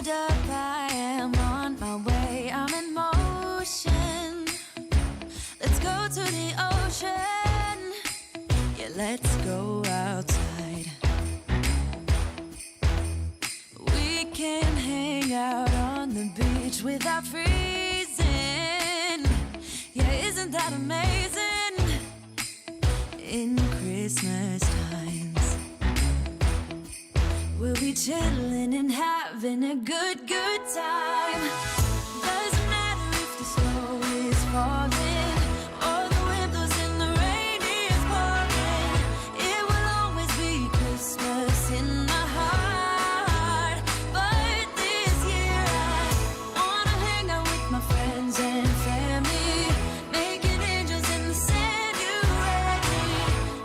stand up, I am on my way. I'm in motion. Let's go to the ocean. Yeah, let's go outside. We can hang out on the beach without freezing. Yeah, isn't that amazing? In Christmas times, we'll be chilling and having a good time. Doesn't matter if the snow is falling or the wind blows and the rain is pouring. It will always be Christmas in my heart. But this year I wanna hang out with my friends and family, making angels in the sand. You ready?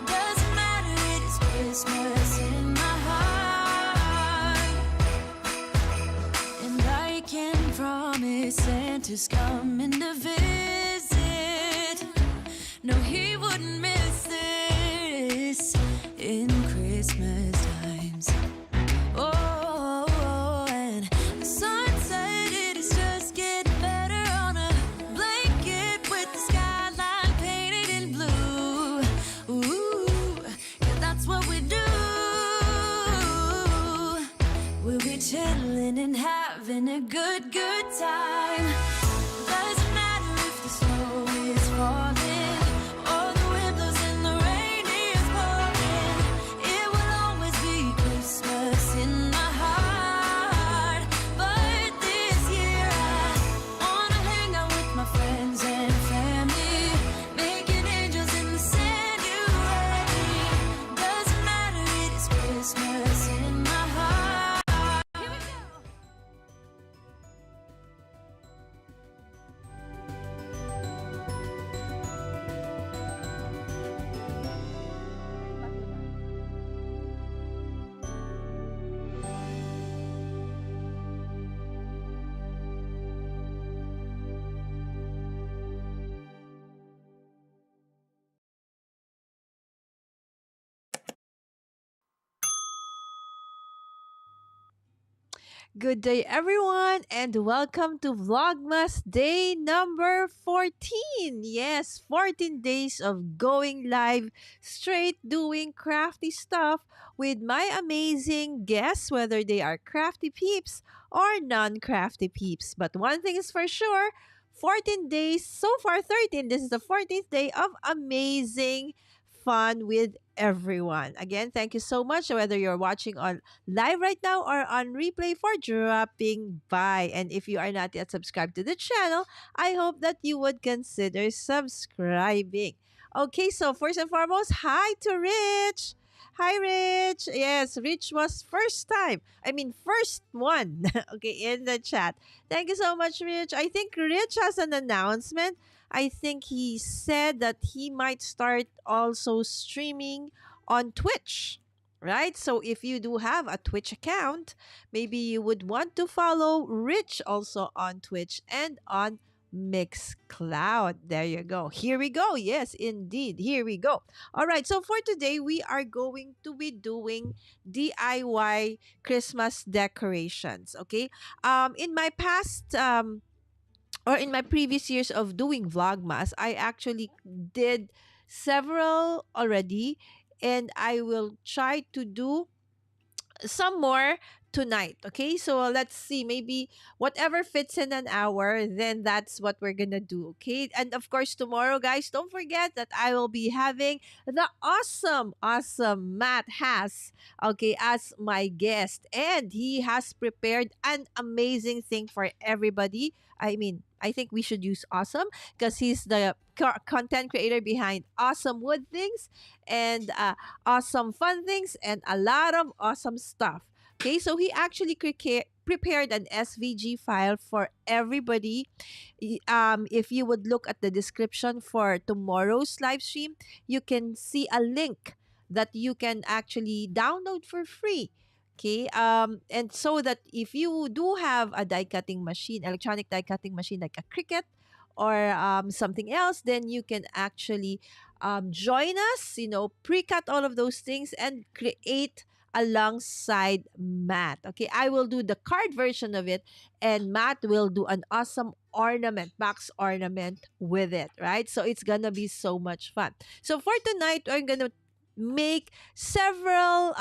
Doesn't matter, it is Christmas in my heart. And I can promise Santa's coming to visit. No, he wouldn't miss this in Christmas times. Oh, and the sunset, it is just getting better on a blanket with the skyline painted in blue. Ooh, yeah, that's what we do. We'll be chilling and having a good time. Doesn't matter if the snow is falling or the wind blows and the rain is pouring. It will always be Christmas in my heart. But this year I wanna hang out with my friends and family, making angels in the sand. You ready? Doesn't matter, it is Christmas in my heart. Here we go. Good day, everyone, and welcome to Vlogmas day number 14. Yes, 14 days of going live, straight doing crafty stuff with my amazing guests, whether they are crafty peeps or non crafty peeps. But one thing is for sure, 14 days, so far 13. This is the 14th day of amazing fun with everyone. Again, thank you so much, whether you're watching on live right now or on replay, for dropping by. And if you are not yet subscribed to the channel, I hope that you would consider subscribing. Okay, so first and foremost, hi to Rich. Hi, Rich. Yes, Rich was first one, okay, in the chat. Thank you so much, Rich. I think Rich has an announcement. I think he said that he might start also streaming on Twitch, right? So if you do have a Twitch account, maybe you would want to follow Rich also on Twitch and on Mixcloud. There you go. Here we go. Yes, indeed. Here we go. All right. So for today, we are going to be doing DIY Christmas decorations. Okay. In my past or in my previous years of doing Vlogmas, I actually did several already, and I will try to do some more tonight. Okay, so let's see, maybe whatever fits in an hour, then that's what we're gonna do. Okay, and of course tomorrow, guys, don't forget that I will be having the awesome Matt Has, okay, as my guest, and he has prepared an amazing thing for everybody. I think we should use awesome because he's the content creator behind Awesome Wood Things and Awesome Fun Things and a lot of awesome stuff. Okay, so he actually prepared an SVG file for everybody. If you would look at the description for tomorrow's live stream, you can see a link that you can actually download for free. Okay, and so that if you do have a die cutting machine, electronic die cutting machine like a Cricut or something else, then you can actually join us, pre cut all of those things and create alongside Matt. Okay, I will do the card version of it, and Matt will do an awesome ornament, box ornament with it, right? So it's gonna be so much fun. So for tonight, I'm gonna make several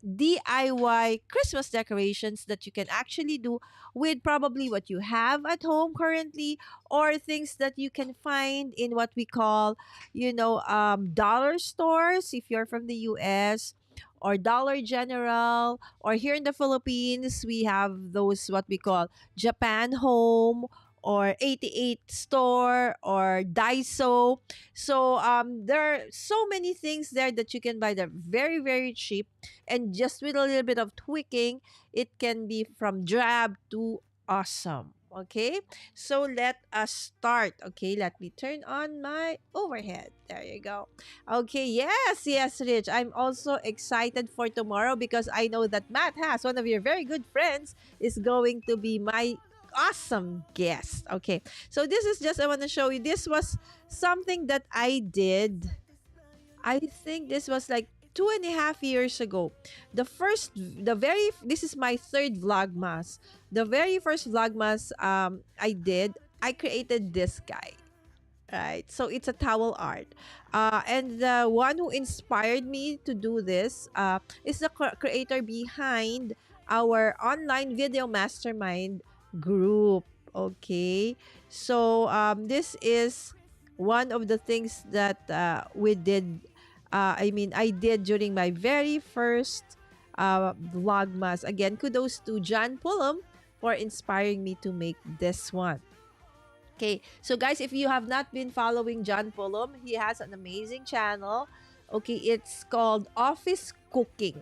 DIY Christmas decorations that you can actually do with probably what you have at home currently, or things that you can find in what we call, dollar stores if you're from the US, or Dollar General, or here in the Philippines, we have those what we call Japan Home, or 88 store, or Daiso. So there are so many things there that you can buy. They're very, very cheap, and just with a little bit of tweaking, it can be from drab to awesome. Okay, so let us start. Okay, let me turn on my overhead. There you go. Okay, yes, yes, Rich. I'm also excited for tomorrow because I know that Matt has one of your very good friends is going to be my awesome guest. Okay, so this is just, I want to show you. This was something that I did. I think this was like 2.5 years ago. This is my third Vlogmas. The very first Vlogmas I did, I created this guy. Right. So it's a towel art. And the one who inspired me to do this is the creator behind our online video mastermind group. Okay. So this is one of the things that we did. I did during my very first Vlogmas. Again, kudos to John Pullum for inspiring me to make this one. Okay, so guys, if you have not been following John Pullum, he has an amazing channel. Okay, it's called Office Cooking.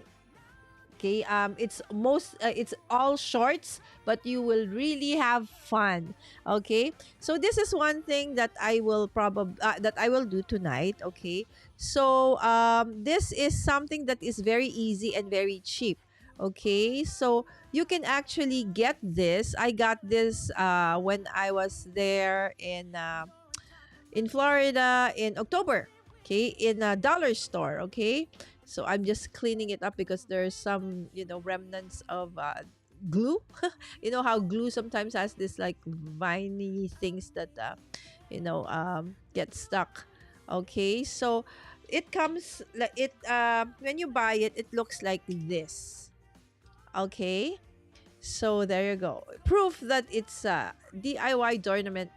Okay, it's all shorts, but you will really have fun. Okay, so this is one thing that I will do tonight. Okay, so this is something that is very easy and very cheap. Okay, so you can actually get this. I got this when I was there in Florida in October. Okay, in a dollar store. Okay, so I'm just cleaning it up because there's some remnants of glue. You know how glue sometimes has this like viney things that get stuck. Okay, so it comes like when you buy it, it looks like this. Okay, so there you go. Proof that it's a DIY ornament.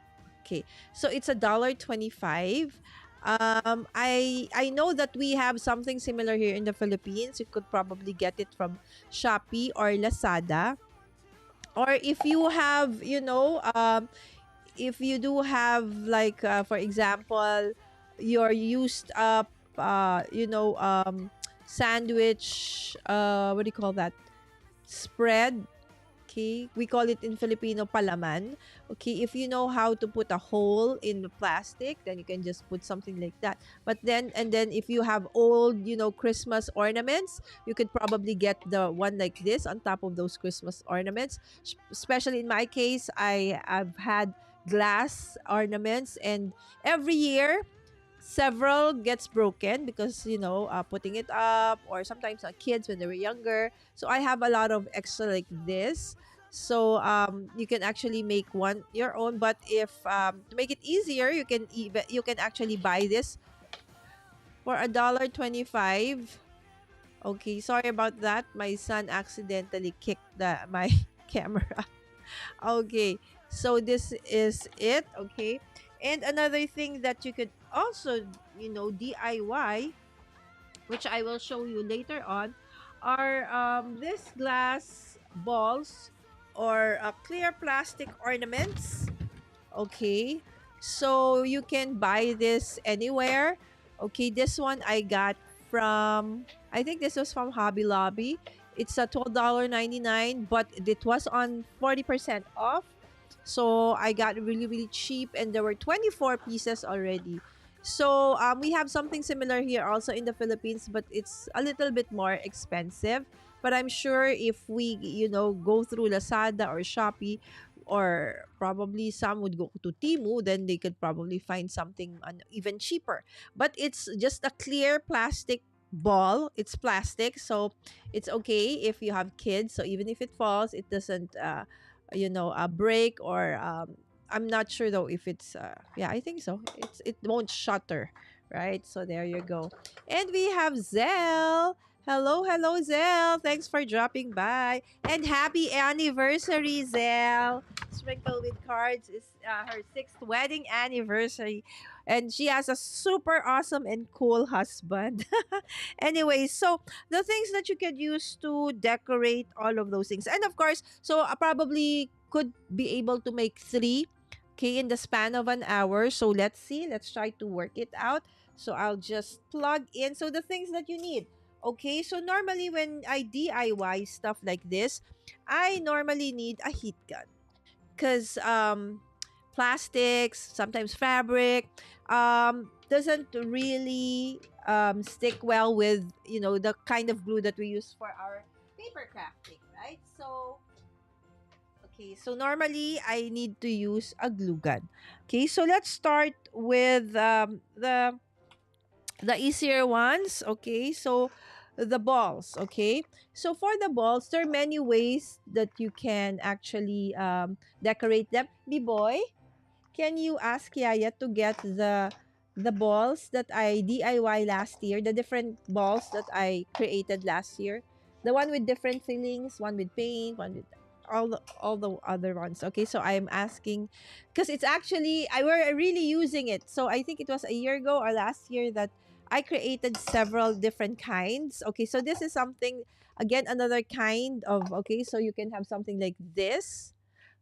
Okay, so it's $1.25. I know that we have something similar here in the Philippines. You could probably get it from Shopee or Lazada. Or if you have, if you do have like, for example, your used up, sandwich, what do you call that? Spread. Okay, we call it in Filipino palaman. Okay, if you know how to put a hole in the plastic, then you can just put something like that. But then, and then if you have old, Christmas ornaments, you could probably get the one like this on top of those Christmas ornaments. Especially in my case, I've had glass ornaments, and every year several gets broken because putting it up, or sometimes kids when they were younger. So I have a lot of extra like this. So you can actually make one your own, but if to make it easier, you can actually buy this for $1.25. Okay, sorry about that, my son accidentally kicked my camera. Okay, so this is it. Okay, and another thing that you could also, DIY, which I will show you later on, are this glass balls, or clear plastic ornaments. Okay, so you can buy this anywhere. Okay, this one I got from, I think this was from Hobby Lobby. It's a $12.99, but it was on 40% off. So I got really, really cheap, and there were 24 pieces already. So we have something similar here also in the Philippines, but it's a little bit more expensive. But I'm sure if we, go through Lazada or Shopee, or probably some would go to Timu, then they could probably find something even cheaper. But it's just a clear plastic ball. It's plastic, so it's okay if you have kids. So even if it falls, it doesn't, break or I'm not sure though if it's yeah, I think so. It won't shatter, right? So there you go. And we have Zell. Hello, hello, Zell. Thanks for dropping by. And happy anniversary, Zell. Sprinkle with Cards is her 6th wedding anniversary. And she has a super awesome and cool husband. Anyway, so the things that you could use to decorate all of those things. And of course, so I probably could be able to make three, okay, in the span of an hour. So let's see. Let's try to work it out. So I'll just plug in. So the things that you need. Okay, so normally when I DIY stuff like this, I normally need a heat gun because plastics, sometimes fabric, doesn't really stick well with the kind of glue that we use for our paper crafting, right? So okay, so normally I need to use a glue gun. Okay, so let's start with the easier ones. Okay, so the balls. Okay, so for the balls, there are many ways that you can actually decorate them. B-boy, can you ask Yaya to get the balls that I DIY last year, the different balls that I created last year, the one with different fillings, one with paint, one with all the other ones. Okay, so I'm asking because it's actually I were really using it. So I think it was a year ago or last year that I created several different kinds. Okay, so this is something again another kind of okay. So you can have something like this.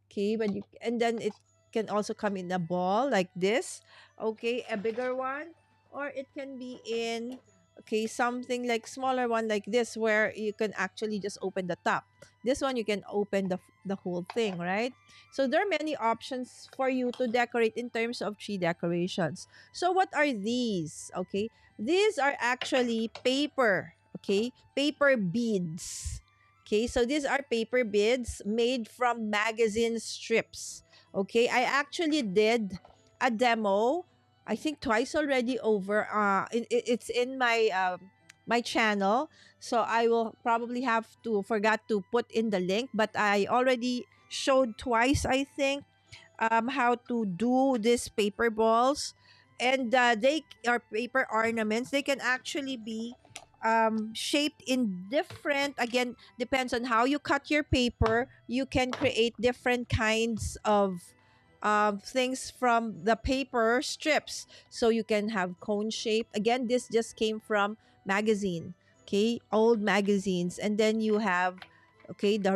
Okay, but you and then it can also come in a ball like this. Okay, a bigger one, or it can be in okay something like smaller one like this where you can actually just open the top. This one you can open the whole thing, right? So there are many options for you to decorate in terms of tree decorations. So what are these? Okay, these are actually paper. Okay, paper beads. Okay, so these are paper beads made from magazine strips. Okay, I actually did a demo. I think twice already over. It's in my channel, so I will probably have to forgot to put in the link, but I already showed twice. I think how to do these paper balls, and they are paper ornaments. They can actually be shaped in different, again depends on how you cut your paper. You can create different kinds of things from the paper strips. So you can have cone shape. Again, this just came from magazine, okay, old magazines. And then you have okay the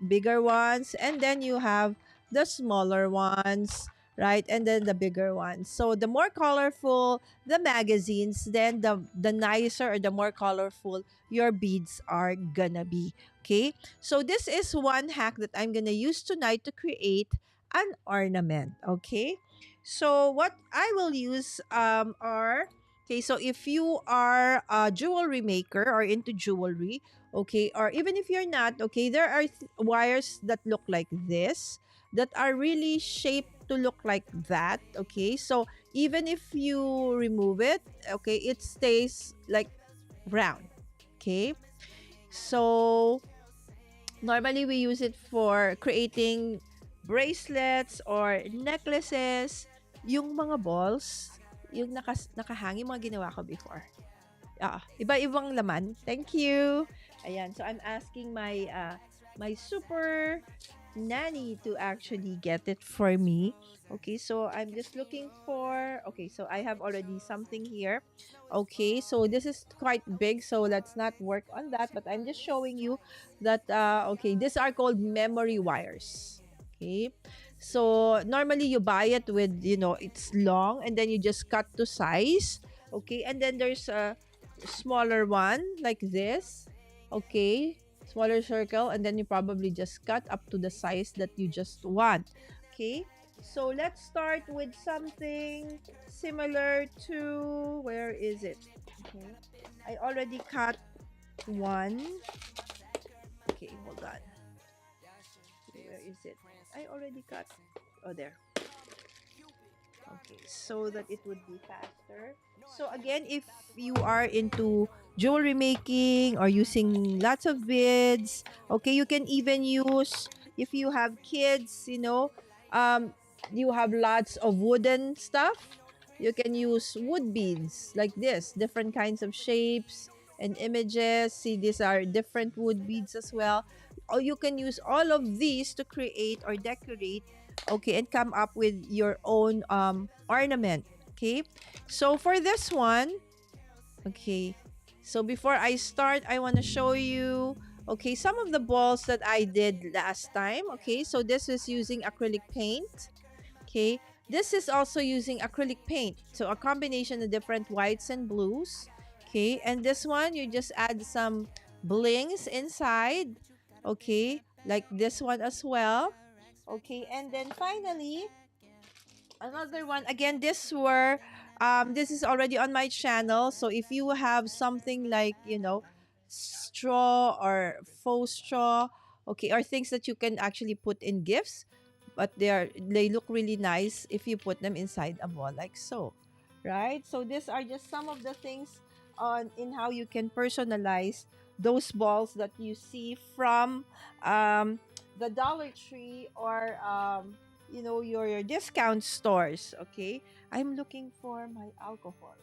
bigger ones, and then you have the smaller ones, right? And then the bigger ones. So the more colorful the magazines, then the nicer or the more colorful your beads are gonna be. Okay? So this is one hack that I'm gonna use tonight to create an ornament. Okay? So what I will use are okay, so if you are a jewelry maker or into jewelry, okay, or even if you're not, okay, there are wires that look like this that are really shaped to look like that. Okay, so even if you remove it, okay, it stays like round. Okay, so normally we use it for creating bracelets or necklaces. Yung mga balls, yung nakahanging mga ginawa ko before. Iba-ibang laman. Thank you. Ayan, so I'm asking my super nanny to actually get it for me. Okay, so I'm just looking for okay, so I have already something here. Okay, so this is quite big, so let's not work on that, but I'm just showing you that okay, these are called memory wires. Okay. So normally you buy it with, it's long and then you just cut to size. Okay, and then there's a smaller one like this. Okay, smaller circle, and then you probably just cut up to the size that you just want. Okay, so let's start with something similar to, where is it? Okay, I already cut one. Okay, hold on. Where is it? I already cut. Oh, there. Okay, so that it would be faster. So again, if you are into jewelry making or using lots of beads, okay, you can even use, if you have kids, um, you have lots of wooden stuff, you can use wood beads like this, different kinds of shapes and images. See, these are different wood beads as well. Or you can use all of these to create or decorate, okay, and come up with your own ornament. Okay, so for this one, okay, so before I start, I want to show you, okay, some of the balls that I did last time. Okay, so this is using acrylic paint. Okay, this is also using acrylic paint, so a combination of different whites and blues. Okay, and this one you just add some blings inside. Okay, like this one as well. Okay, and then finally, another one. Again, this is already on my channel. So if you have something like, straw or faux straw, okay, or things that you can actually put in gifts, but they look really nice if you put them inside a ball like so. Right? So these are just some of the things on in how you can personalize those balls that you see from the Dollar Tree or your discount stores. Okay, I'm looking for my alcohol.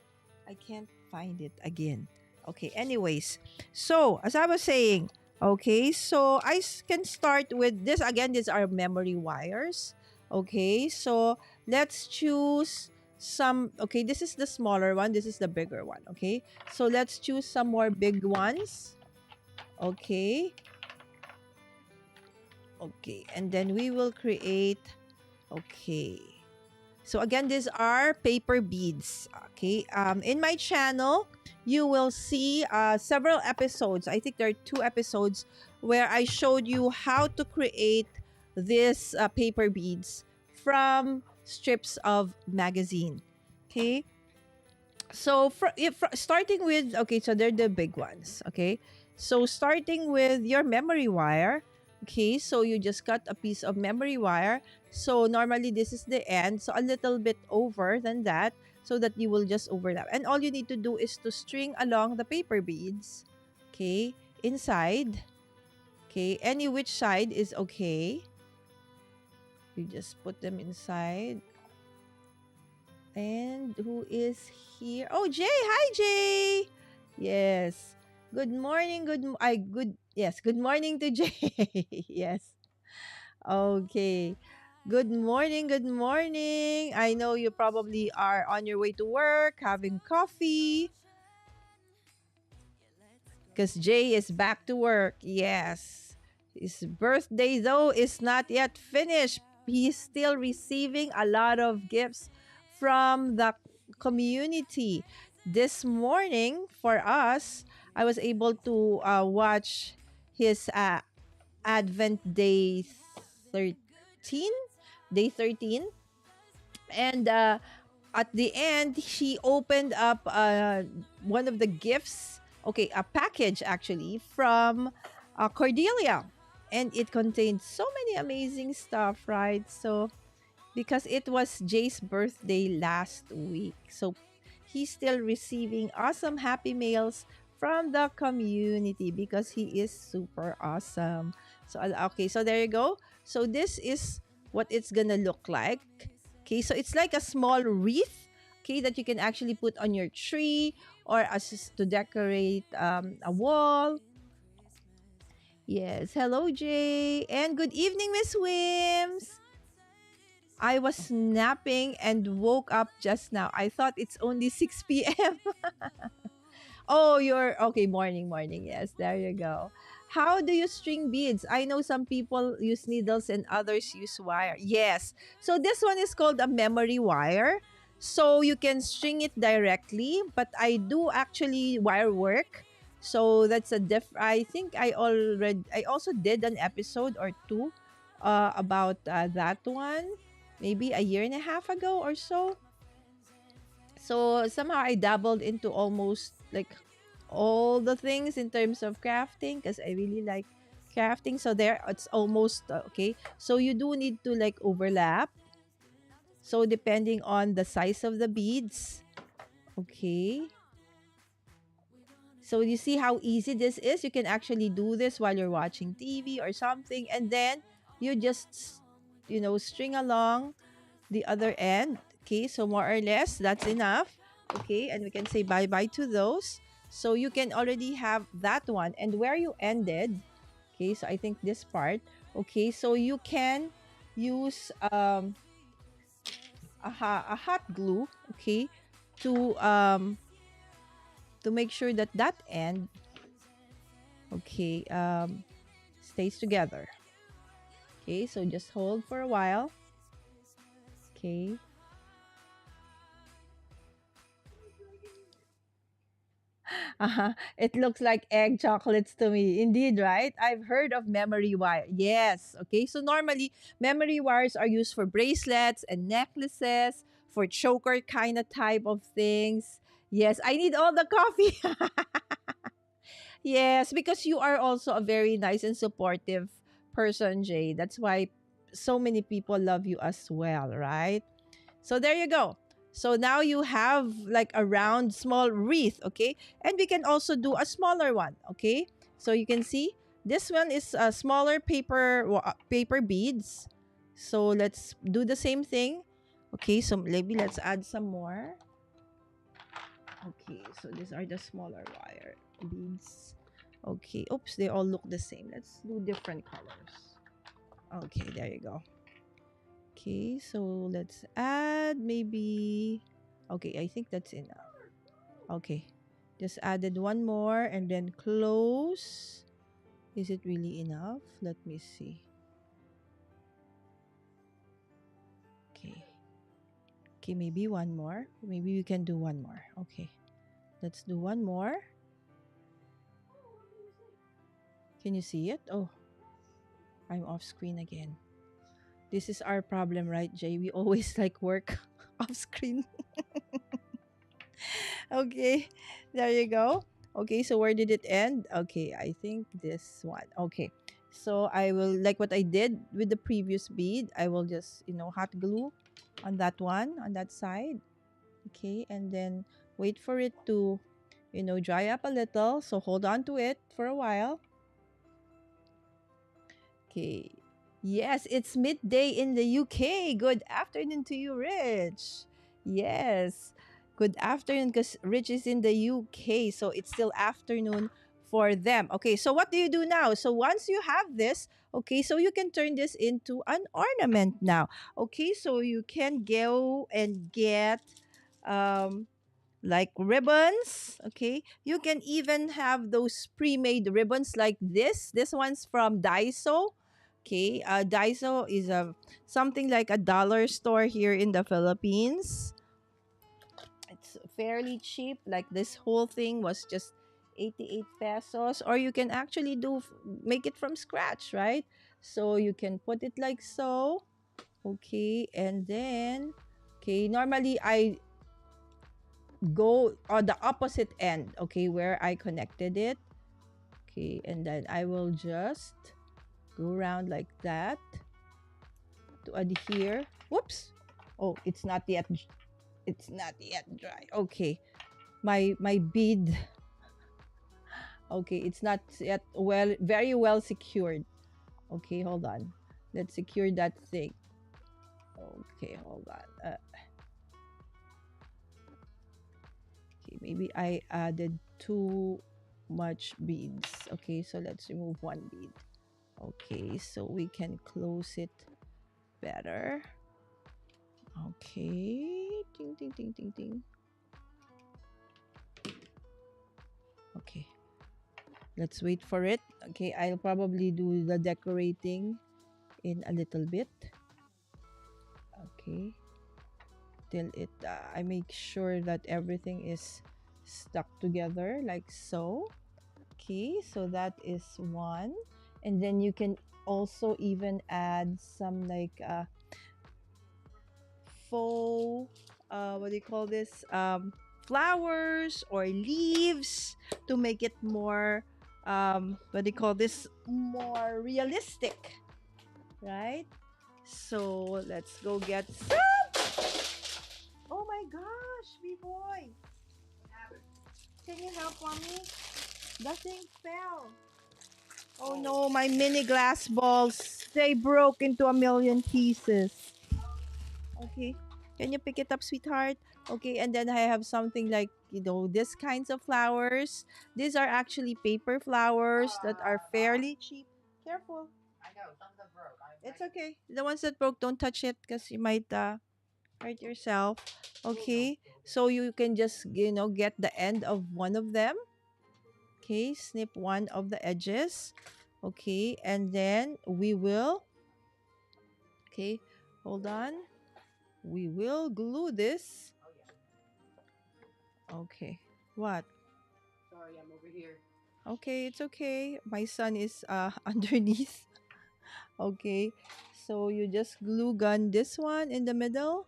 I can't find it again. Okay, anyways, so as I was saying, okay, so can start with this. Again, these are memory wires. Okay, so let's choose some. Okay, this is the smaller one, this is the bigger one. Okay, so let's choose some more big ones. Okay, okay, and then we will create. Okay. So again, these are paper beads. Okay. In my channel, you will see several episodes. I think there are 2 episodes where I showed you how to create this paper beads from strips of magazine. Okay. So starting with, okay, so they're the big ones. Okay. So starting with your memory wire. Okay, so you just cut a piece of memory wire. So normally this is the end, so a little bit over than that, so that you will just overlap. And all you need to do is to string along the paper beads. Okay, inside. Okay, any which side is okay. You just put them inside. And who is here? Oh, Jay. Hi, Jay. Yes. Good morning. Yes. Good morning to Jay. Yes. Okay. Good morning. Good morning. I know you probably are on your way to work, having coffee. Because Jay is back to work. Yes. His birthday, though, is not yet finished. He's still receiving a lot of gifts from the community. This morning, for us, I was able to watch his Advent Day 13. Day 13. And at the end, she opened up one of the gifts, okay, a package actually from Cordelia. And it contained so many amazing stuff, right? So, because it was Jay's birthday last week. So, he's still receiving awesome happy mails from the community because he is super awesome. So, okay, so there you go. So, this is what it's gonna look like. Okay, so it's like a small wreath, okay, that you can actually put on your tree or as to decorate a wall. Yes, hello Jay, and good evening, Miss Wims. I was napping and woke up just now. I thought it's only 6 p.m. Oh, you're okay. Morning, morning. Yes, there you go. How do you string beads? I know some people use needles and others use wire. Yes. So this one is called a memory wire. So you can string it directly, but I do actually wire work. So that's I think I also did an episode or two about that one maybe a year and a half ago or so. So somehow I dabbled into almost like all the things in terms of crafting because I really like crafting. So there it's almost okay. So you do need to like overlap. So depending on the size of the beads. Okay. So you see how easy this is? You can actually do this while you're watching TV or something, and then you just, string along the other end. Okay, so more or less, that's enough. Okay, and we can say bye-bye to those. So you can already have that one. And where you ended, okay, so I think this part, okay, so you can use a hot glue, okay, to um to make sure that that end, okay, stays together. Okay, so just hold for a while. Okay. It looks like egg chocolates to me. Indeed, right? I've heard of memory wire. Yes. Okay. So normally, memory wires are used for bracelets and necklaces, for choker kind of type of things. Yes, I need all the coffee. Yes, because you are also a very nice and supportive person, Jay. That's why so many people love you as well, right? So there you go. So now you have like a round small wreath, okay? And we can also do a smaller one, okay? So you can see this one is a smaller paper beads. So let's do the same thing. Okay, so maybe let's add some more. Okay, so these are the smaller wire beads. Okay, oops, they all look the same. Let's do different colors. Okay, there you go. Okay, so let's add maybe... Okay, I think that's enough. Okay, just added one more and then close. Is it really enough? Let me see. Okay. Okay, maybe one more. Maybe we can do one more. Okay, let's do one more. Can you see it? Oh, I'm off screen again. This is our problem, right, Jay? We always like work off screen. Okay, there you go. Okay, so where did it end? Okay, I think this one. Okay, so I will, like what I did with the previous bead, I will just, hot glue on that one, on that side. Okay, and then wait for it to, dry up a little. So hold on to it for a while. Okay. Yes, it's midday in the UK. Good afternoon to you, Rich. Yes. Good afternoon because Rich is in the UK. So it's still afternoon for them. Okay, so what do you do now? So once you have this, okay, so you can turn this into an ornament now. Okay, so you can go and get um like ribbons. Okay, you can even have those pre-made ribbons like this one's from Daiso. Okay, Daiso is a something like a dollar store here in the Philippines. It's fairly cheap. Like this whole thing was just 88 pesos, or you can actually make it from scratch, right? So you can put it like so. Okay, and then okay, normally I go on the opposite end, okay, where I connected it. Okay, and then I will just go around like that to adhere. Whoops. Oh, it's not yet dry. Okay. My bead. Okay, it's not yet very well secured. Okay, hold on. Let's secure that thing. Okay, hold on. Okay, maybe I added too much beads. Okay, so let's remove one bead. Okay, so we can close it better. Okay, ding ding ding ding ding. Okay, let's wait for it. Okay, I'll probably do the decorating in a little bit. Okay, till it I make sure that everything is stuck together like so. Okay, so that is one. And then you can also even add some like faux what do you call this, flowers or leaves to make it more what do you call this, more realistic, right? So let's go get some my gosh, B-boy. Can you help mommy? The thing fell. Oh no, my mini glass balls. They broke into a million pieces. Okay. Can you pick it up, sweetheart? Okay, and then I have something like, this kinds of flowers. These are actually paper flowers that are fairly cheap. Careful. I know, some of them broke. It's okay. The ones that broke, don't touch it because you might hurt yourself. Okay. So you can just, get the end of one of them. Okay, snip one of the edges. Okay, and then we will, okay, hold on. We will glue this. Oh, yeah. Okay. What? Sorry, I'm over here. Okay, it's okay. My son is underneath. Okay. So you just glue gun this one in the middle.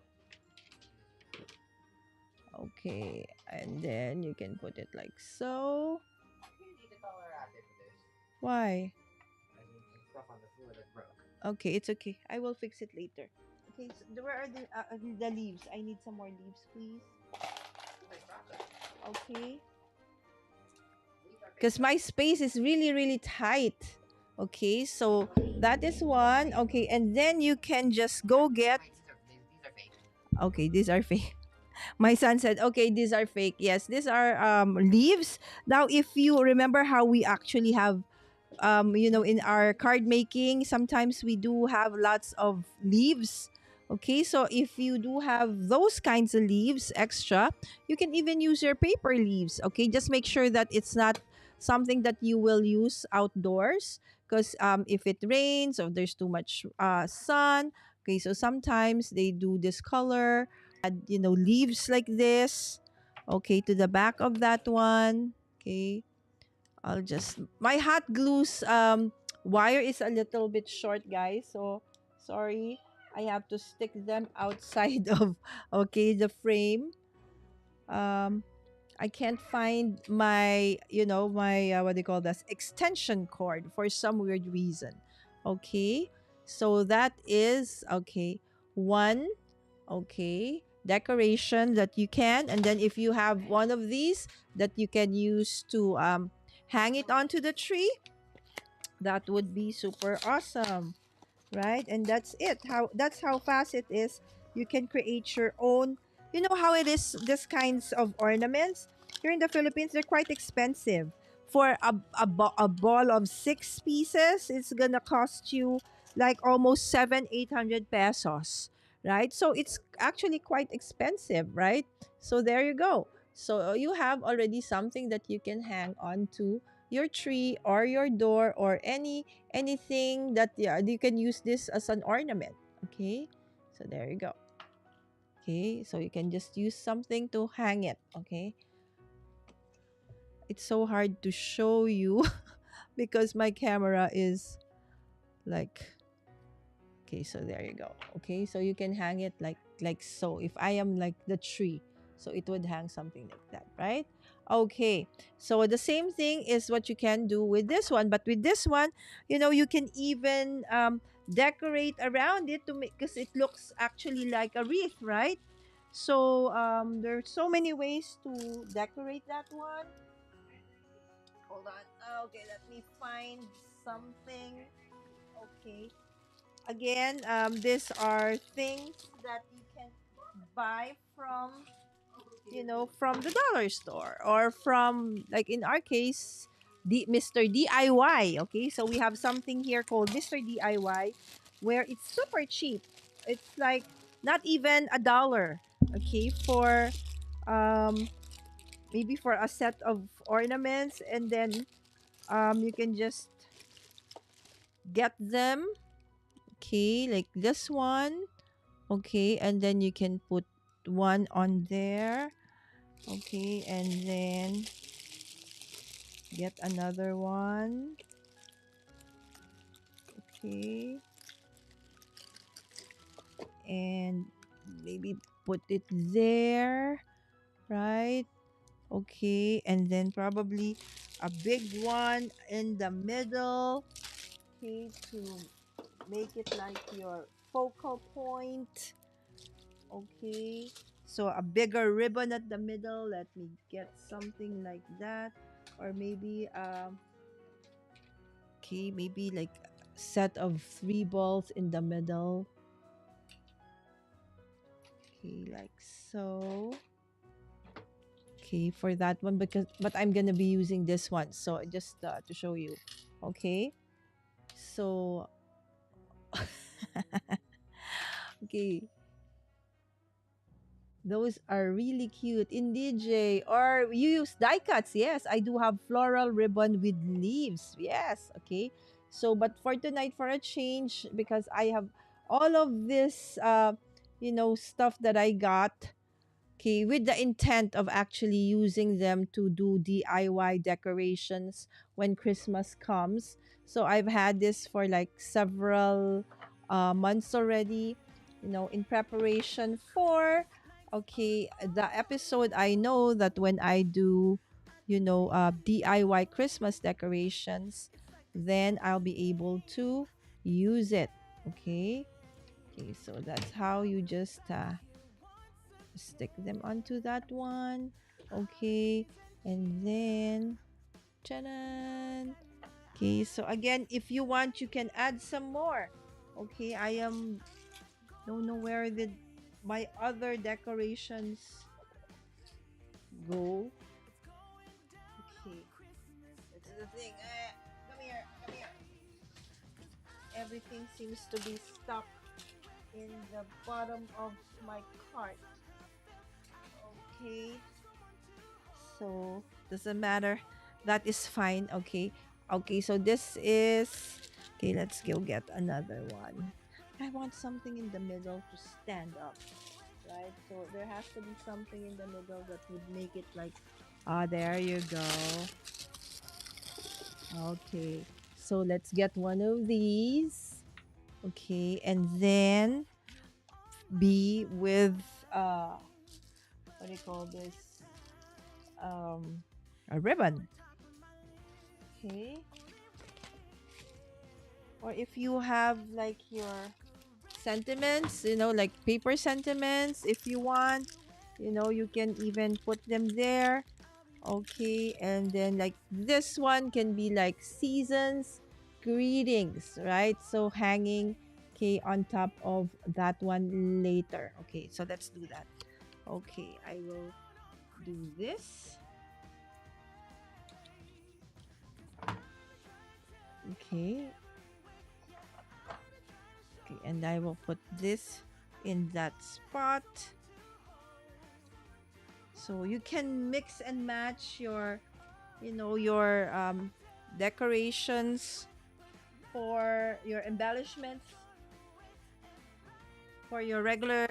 Okay. And then you can put it like so. You need a taller racket for this. Why? I mean, some stuff on the floor that broke. Okay, it's okay. I will fix it later. Okay, so where are the leaves? I need some more leaves, please. Nice chocolate. Okay. These are Because my space is really, really tight. Okay, so that is one. Okay, and then you can just go get. These are fake. Okay, these are fake. My son said, okay, these are fake. Yes, these are leaves. Now, if you remember how we actually have, in our card making, sometimes we do have lots of leaves. Okay, so if you do have those kinds of leaves extra, you can even use your paper leaves. Okay, just make sure that it's not something that you will use outdoors because if it rains or there's too much sun. Okay, so sometimes they do this color, add, leaves like this. Okay, to the back of that one. Okay, I'll just, my hot glues wire is a little bit short, guys, so sorry. I have to stick them outside of, okay, the frame. I can't find my, my what do you call this, extension cord for some weird reason. Okay, so that is okay. One, okay, decoration that you can, and then if you have one of these that you can use to hang it onto the tree, that would be super awesome, right? And that's it. How fast it is. You can create your own. You know how it is, this kinds of ornaments here in the Philippines, they're quite expensive. For a ball of 6 pieces, it's gonna cost you like almost 700-800 pesos, right? So it's actually quite expensive, right? So there you go. So you have already something that you can hang on to your tree or your door or anything that, yeah, you can use this as an ornament. Okay, so there you go. Okay, so you can just use something to hang it. Okay, it's so hard to show you because my camera is like, okay, so there you go. Okay, so you can hang it like so. If I am like the tree, so it would hang something like that, right? Okay, so the same thing is what you can do with this one, but with this one, you can even decorate around it to make, because it looks actually like a wreath, right? So there's so many ways to decorate that one. Hold on. Okay, let me find something. Okay. Again, these are things that you can buy from, from the dollar store or from, like in our case, Mr. DIY. Okay, so we have something here called Mr. DIY where it's super cheap. It's like not even $1. Okay, for um maybe for a set of ornaments, and then you can just get them. Okay, like this one. Okay, and then you can put one on there. Okay, and then get another one. Okay, and maybe put it there, right? Okay, and then probably a big one in the middle. Okay, to make it like your focal point. Okay, So a bigger ribbon at the middle. Let me get something like that. Or maybe okay, maybe like a set of 3 balls in the middle. Okay, like so. Okay, for that one, but I'm gonna be using this one, so just to show you. Okay, so okay, those are really cute in DJ. Or you use die cuts. Yes, I do have floral ribbon with leaves. Yes, okay. So, but for tonight, for a change, because I have all of this, stuff that I got. Okay, with the intent of actually using them to do DIY decorations when Christmas comes. So I've had this for like several months already, in preparation for, okay, the episode. I know that when I do, DIY Christmas decorations, then I'll be able to use it. Okay. Okay, so that's how you just stick them onto that one. Okay, and then ta-da! Okay, so again, if you want, you can add some more. Okay, I don't know where did my other decorations go. Okay, that's the thing. Come here, come here. Everything seems to be stuck in the bottom of my cart. Okay, so doesn't matter, that is fine. Okay, okay, so this is, okay, let's go get another one. I want something in the middle to stand up, right? So there has to be something in the middle that would make it like, there you go. Okay, so let's get one of these. Okay, and then be with what do you call this, a ribbon. Okay, or if you have like your sentiments, like paper sentiments, if you want, you can even put them there. Okay, and then like this one can be like seasons greetings, right? So hanging, okay, on top of that one later. Okay, so let's do that. Okay, I will do this. Okay. Okay, and I will put this in that spot. So you can mix and match your, your decorations for your embellishments, for your regular,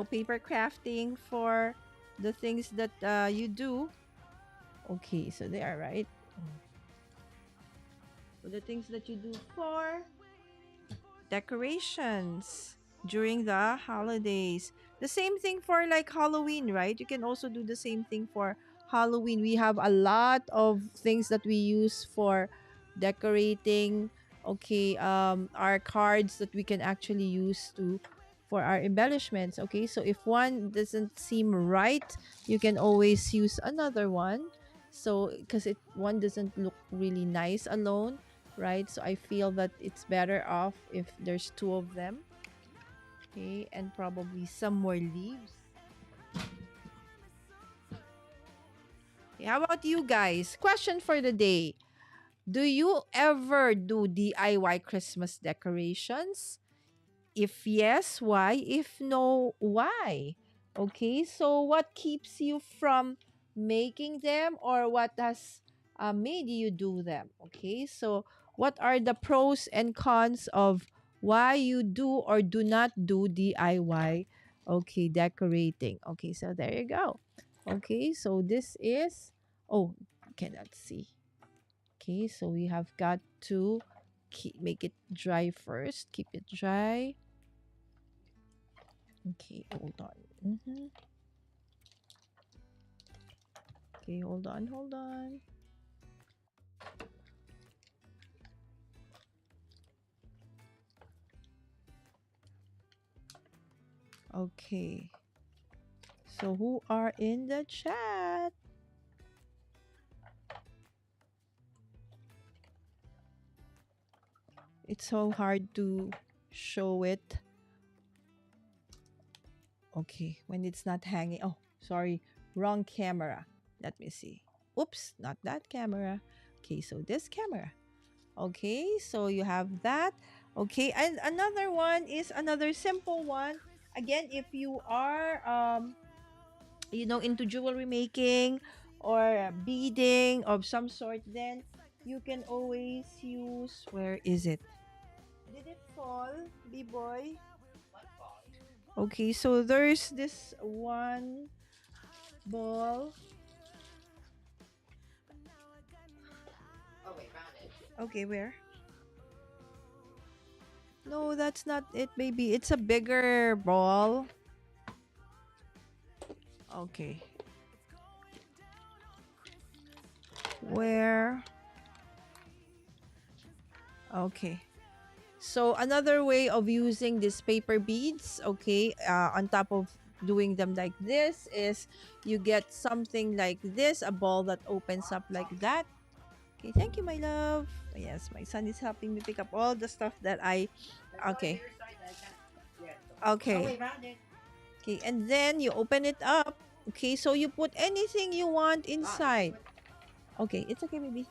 paper crafting, for the things that you do. Okay, so they are right. For the things that you do for decorations during the holidays. The same thing for like Halloween, right? You can also do the same thing for Halloween. We have a lot of things that we use for decorating. Okay, our cards that we can actually use to for our embellishments. Okay, so if one doesn't seem right, you can always use another one. So because one doesn't look really nice alone, right? So I feel that it's better off if there's 2 of them. Okay, and probably some more leaves. Okay, how about you guys? Question for the day. Do you ever do DIY Christmas decorations? If yes, why? If no, why? Okay, so what keeps you from making them, or what has made you do them? Okay, so what are the pros and cons of why you do or do not do DIY? Okay, decorating. Okay, so there you go. Okay, so this is, oh, cannot see. Okay, so we have got to make it dry first. Keep it dry. Okay, hold on. Okay, hold on, hold on. Okay. So who are in the chat? It's so hard to show it. Okay, when it's not hanging. Oh, sorry, wrong camera. Let me see. Oops, not that camera. Okay, so this camera. Okay, so you have that. Okay, and another one is another simple one. Again, if you are into jewelry making or beading of some sort, then you can always use, where is it? Did it fall, B-boy? What ball? Okay, so there's this one ball. Oh wait, found it. Okay, where? No, that's not it, baby. It's a bigger ball. Okay. Where? Okay. So another way of using these paper beads, okay, on top of doing them like this, is you get something like this, a ball that opens up like that. Okay, thank you, my love. Yes, my son is helping me pick up all the stuff that I. There's one Okay. bigger side that I can't get. Oh Okay. wait, found it. Okay, and then you open it up. Okay, so you put anything you want inside. Okay, it's okay, baby.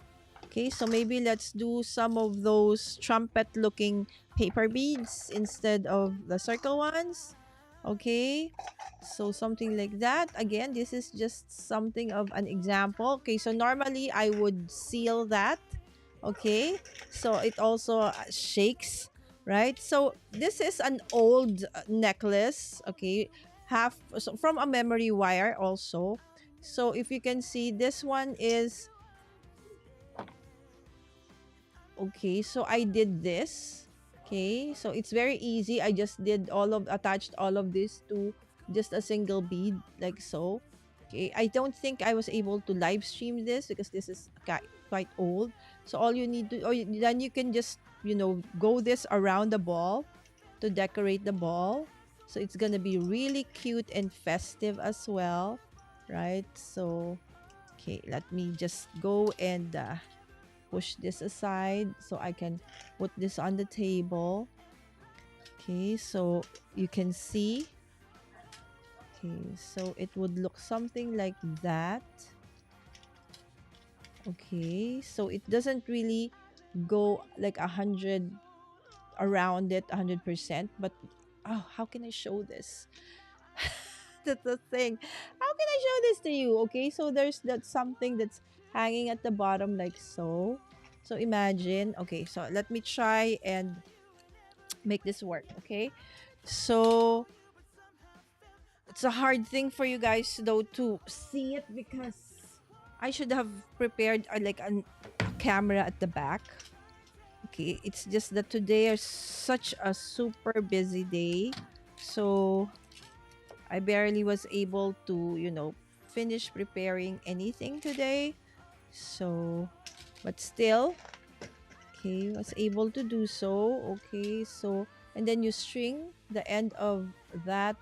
Okay, so maybe let's do some of those trumpet-looking paper beads instead of the circle ones. Okay, so something like that. Again, this is just something of an example. Okay, so normally I would seal that. Okay, so it also shakes, right? So this is an old necklace. Okay, half so from a memory wire also. So if you can see, this one is okay. So I did this. Okay, so it's very easy. I just did attached all of this to just a single bead like so. Okay, I don't think I was able to live stream this because this is quite old. So all you need to, then you can just go this around the ball to decorate the ball. So it's gonna be really cute and festive as well, right? So okay, let me just go and push this aside so I can put this on the table. Okay, so you can see. Okay, so it would look something like that. Okay, so it doesn't really go like 100 around it 100%, but oh, how can I show this? That's the thing. How can I show this to you? Okay, so there's that something that's hanging at the bottom like so. So imagine, okay, so let me try and make this work, okay? So it's a hard thing for you guys though to see it because I should have prepared like a camera at the back. Okay, it's just that today is such a super busy day. So I barely was able to, finish preparing anything today. So, but still, okay, was able to do so. Okay, so, and then you string the end of that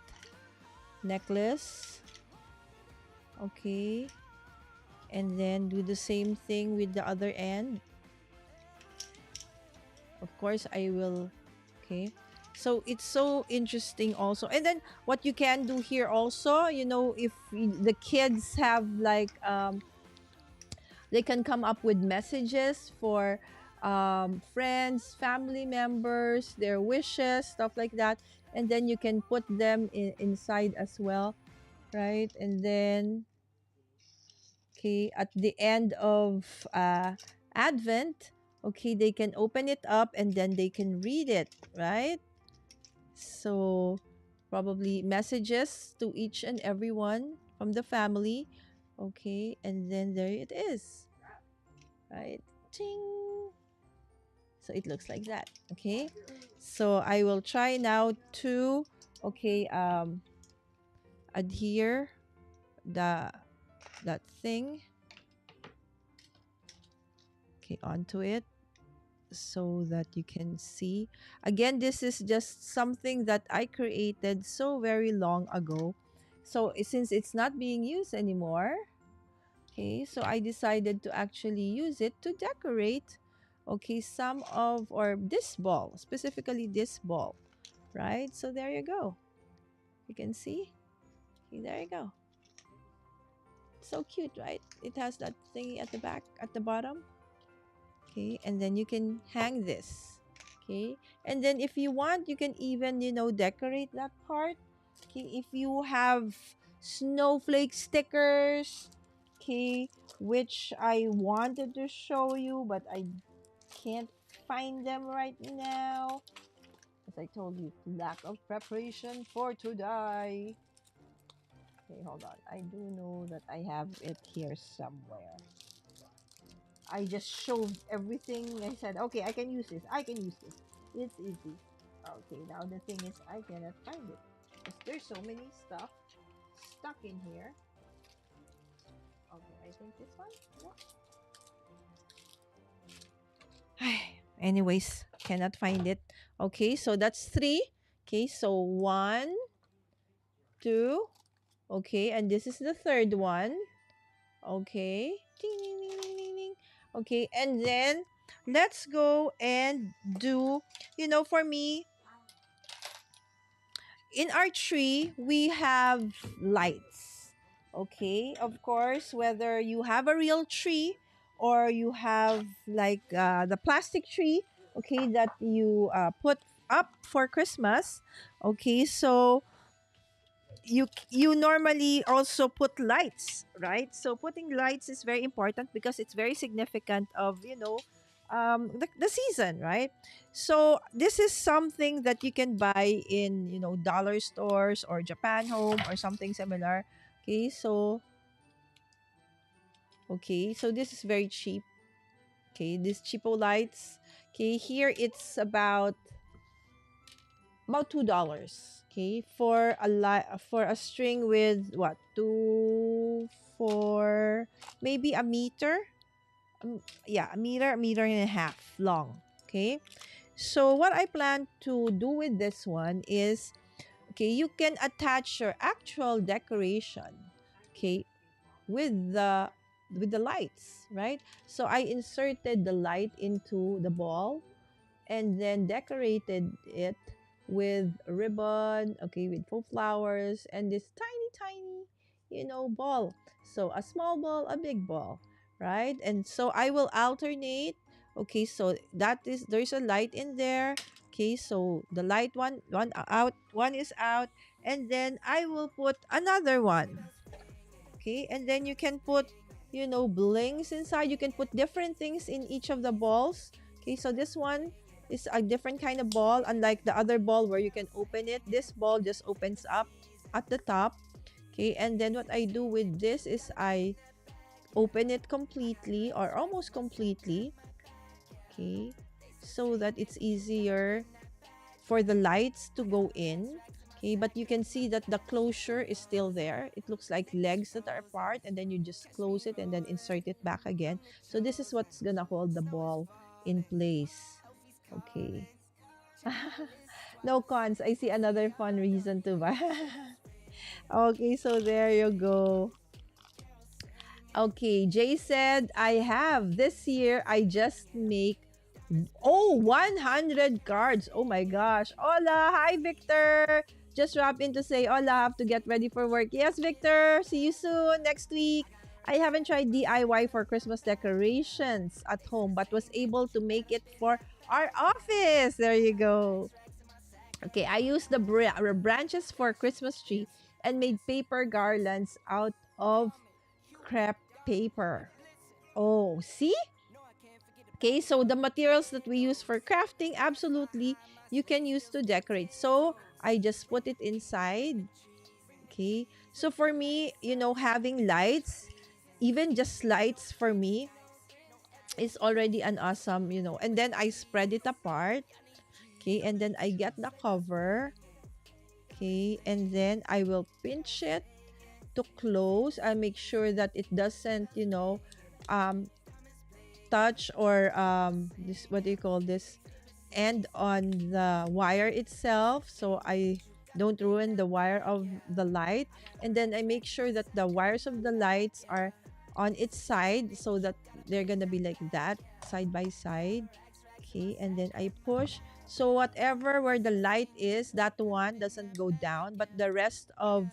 necklace. Okay, and then do the same thing with the other end. Of course, I will, okay. So it's so interesting also. And then what you can do here also, if the kids have like they can come up with messages for friends, family members, their wishes, stuff like that, and then you can put them inside as well, right? And then okay, at the end of Advent, okay, they can open it up and then they can read it, right? So probably messages to each and everyone from the family. Okay, and then there it is. Right? Ting. So it looks like that. Okay. So I will try now to adhere that thing onto it so that you can see. Again, this is just something that I created so very long ago. So since it's not being used anymore, okay, so I decided to actually use it to decorate, okay, some of, or this ball, specifically this ball, right? So there you go. You can see. Okay, there you go. So cute, right? It has that thingy at the back, at the bottom. Okay, and then you can hang this. Okay, and then if you want, you can even, decorate that part. Okay, if you have snowflake stickers, okay, which I wanted to show you, but I can't find them right now. As I told you, lack of preparation for today. Okay, hold on. I do know that I have it here somewhere. I just shoved everything. I said, okay, I can use this. I can use this. It's easy. Okay, now the thing is, I cannot find it. Because there's so many stuff stuck in here. Okay, I think this one. Yeah. Anyways, cannot find it. Okay, so that's 3. Okay, so 1, 2. Okay, and this is the third one. Okay. Ding, ding, ding, ding, ding, ding. Okay, and then let's go and do, for me, in our tree, we have lights. Okay, of course, whether you have a real tree or you have like the plastic tree, okay, that you put up for Christmas. Okay, so you normally also put lights, right? So putting lights is very important because it's very significant of, the season, right? So this is something that you can buy in, dollar stores or Japan Home or something similar. Okay, so this is very cheap. Okay, these cheapo lights. Okay, here it's about $2. Okay, for a string with what, 2 4 maybe a meter. Yeah, a meter and a half long. Okay, so what I plan to do with this one is, okay, you can attach your actual decoration, okay, with the lights, right? So I inserted the light into the ball and then decorated it with ribbon, okay, with faux flowers and this tiny, tiny, ball. So a small ball, a big ball, right? And so I will alternate. Okay, so there's a light in there. Okay, so the light one out, one is out, and then I will put another one. Okay, and then you can put, blings inside. You can put different things in each of the balls. Okay, so this one is a different kind of ball, unlike the other ball where you can open it. This ball just opens up at the top. Okay, and then what I do with this is I open it completely or almost completely. Okay, so that it's easier for the lights to go in. Okay, but you can see that the closure is still there. It looks like legs that are apart, and then you just close it and then insert it back again. So this is what's gonna hold the ball in place. Okay. No cons. I see another fun reason to buy. Okay, so there you go. Okay, Jay said, I have this year, I just make 100 cards. Oh my gosh. Hola, hi Victor. Just wrap in to say, hola, have to get ready for work. Yes, Victor. See you soon next week. I haven't tried DIY for Christmas decorations at home, but was able to make it for our office. There you go. Okay, I used the branches for Christmas tree and made paper garlands out of crepe paper. Oh, see? Okay, so the materials that we use for crafting, absolutely, you can use to decorate. So, I just put it inside. Okay, so for me, having lights, even just lights for me, is already an awesome, and then I spread it apart. Okay, and then I get the cover. Okay, and then I will pinch it to close. I make sure that it doesn't, touch or this, what do you call this, end on the wire itself. So I don't ruin the wire of the light. And then I make sure that the wires of the lights are on its side, so that they're gonna be like that, side by side. Okay, and then I push, so whatever where the light is, that one doesn't go down, but the rest of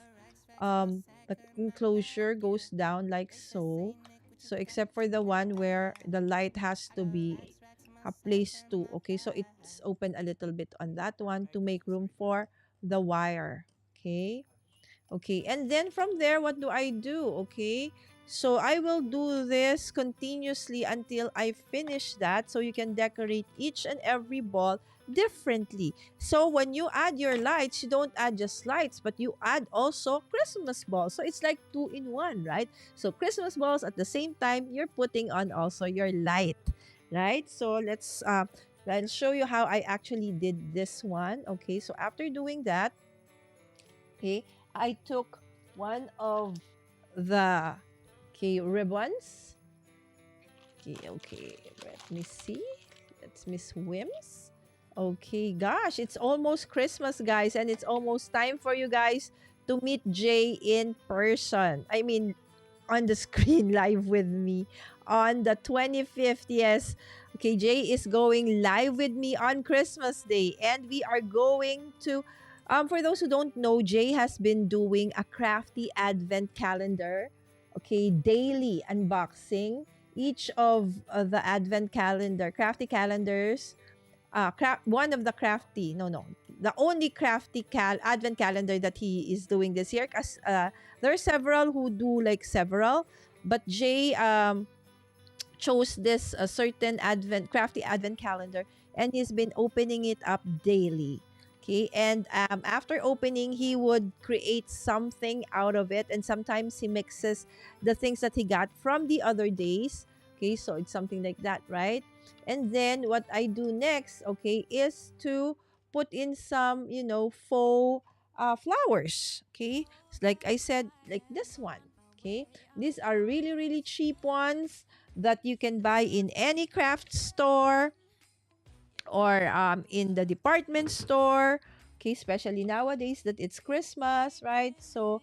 the enclosure goes down like so. So except for the one where the light has to be a place to. Okay, so it's open a little bit on that one to make room for the wire. Okay. Okay, and then from there, what do I do? Okay, so I will do this continuously until I finish that. So you can decorate each and every ball differently. So when you add your lights, you don't add just lights, but you add also Christmas balls. So it's like two in one, right? So Christmas balls, at the same time, you're putting on also your light, right? So I'll show you how I actually did this one. Okay, so after doing that, okay, I took one of the ribbons. Okay, let me see. That's Miss Wims. Okay, gosh, it's almost Christmas, guys, and it's almost time for you guys to meet Jay in person. I mean, on the screen live with me on the 25th. Yes. Okay, Jay is going live with me on Christmas Day, and we are going to for those who don't know, Jay has been doing a crafty advent calendar. Okay, daily unboxing each of the advent calendar, crafty calendars. One of the crafty, no, the only crafty advent calendar that he is doing this year. Because there are several who do like several, but Jay chose this certain crafty advent calendar, and he's been opening it up daily. Okay, and after opening, he would create something out of it, and sometimes he mixes the things that he got from the other days. Okay, so it's something like that, right? And then what I do next, okay, is to put in some, faux flowers. Okay, it's like I said, like this one. Okay, these are really, really cheap ones that you can buy in any craft store or in the department store. Okay, especially nowadays that it's Christmas, right? So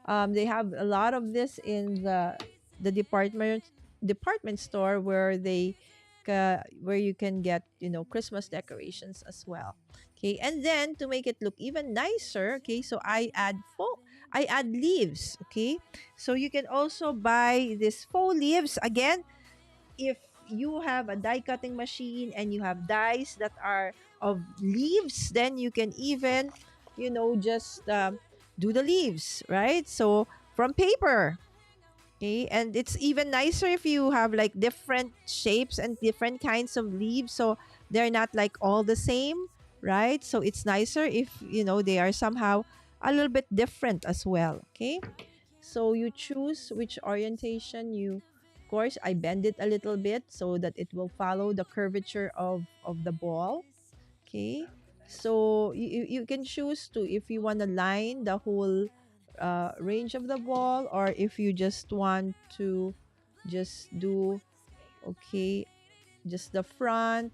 they have a lot of this in the department store where where you can get Christmas decorations as well. Okay, and then to make it look even nicer, okay, so I add leaves. Okay, so you can also buy this faux leaves. Again, if you have a die cutting machine and you have dies that are of leaves, then you can even just do the leaves, right? So from paper. Okay, and it's even nicer if you have like different shapes and different kinds of leaves, so they're not like all the same, right? So it's nicer if they are somehow a little bit different as well. Okay, so you choose which orientation you. Of course, I bend it a little bit so that it will follow the curvature of the ball. Okay, so you can choose to, if you want to line the whole range of the ball, or if you just want to just do, okay, just the front.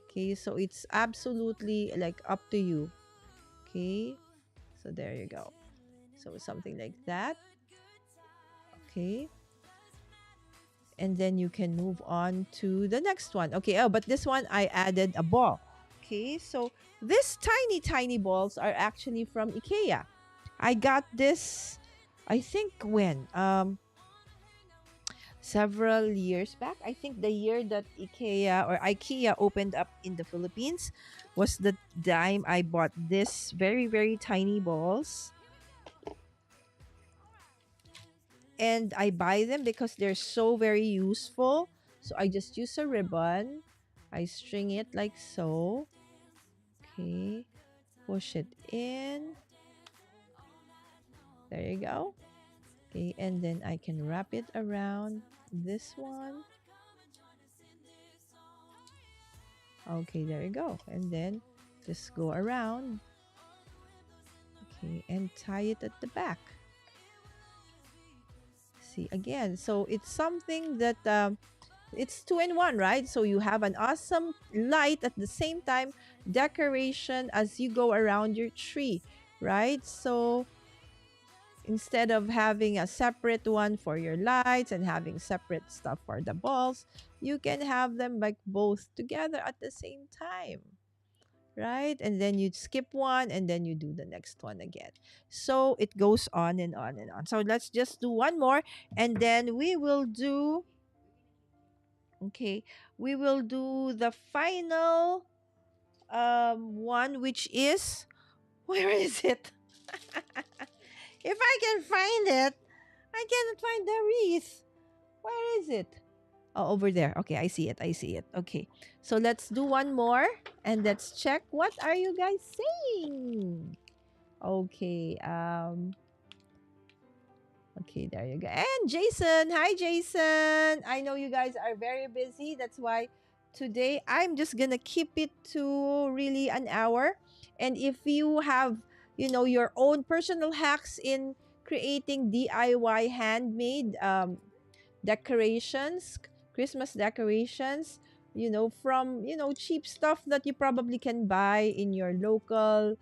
Okay, so it's absolutely like up to you. Okay, so there you go. So something like that. Okay, and then you can move on to the next one. Okay, oh, but this one I added a ball. Okay, so these tiny balls are actually from IKEA. I got this, I think when several years back. I think the year that IKEA opened up in the Philippines was the time I bought this very, very tiny balls. And I buy them because they're so very useful. So I just use a ribbon. I string it like so. Okay. Push it in. There you go. Okay. And then I can wrap it around this one. Okay. There you go. And then just go around. Okay. And tie it at the back. See again, so it's something that it's 2-in-1, right? So you have an awesome light, at the same time decoration as you go around your tree. right? So instead of having a separate one for your lights and having separate stuff for the balls, you can have them like both together at the same time, right? And then you skip one and then you do the next one again. So it goes on and on and on. So let's just do one more and then we will do, okay, we will do the final one, which is, where is it? If I can find it, I cannot find the wreath. Where is it? Oh, over there. Okay, I see it. I see it. Okay. So let's do one more and let's check what are you guys saying. Okay. Okay, there you go. And Jason, hi Jason. I know you guys are very busy. That's why today I'm just going to keep it to really an hour. And if you have, your own personal hacks in creating DIY handmade decorations, Christmas decorations, from, cheap stuff that you probably can buy in your local,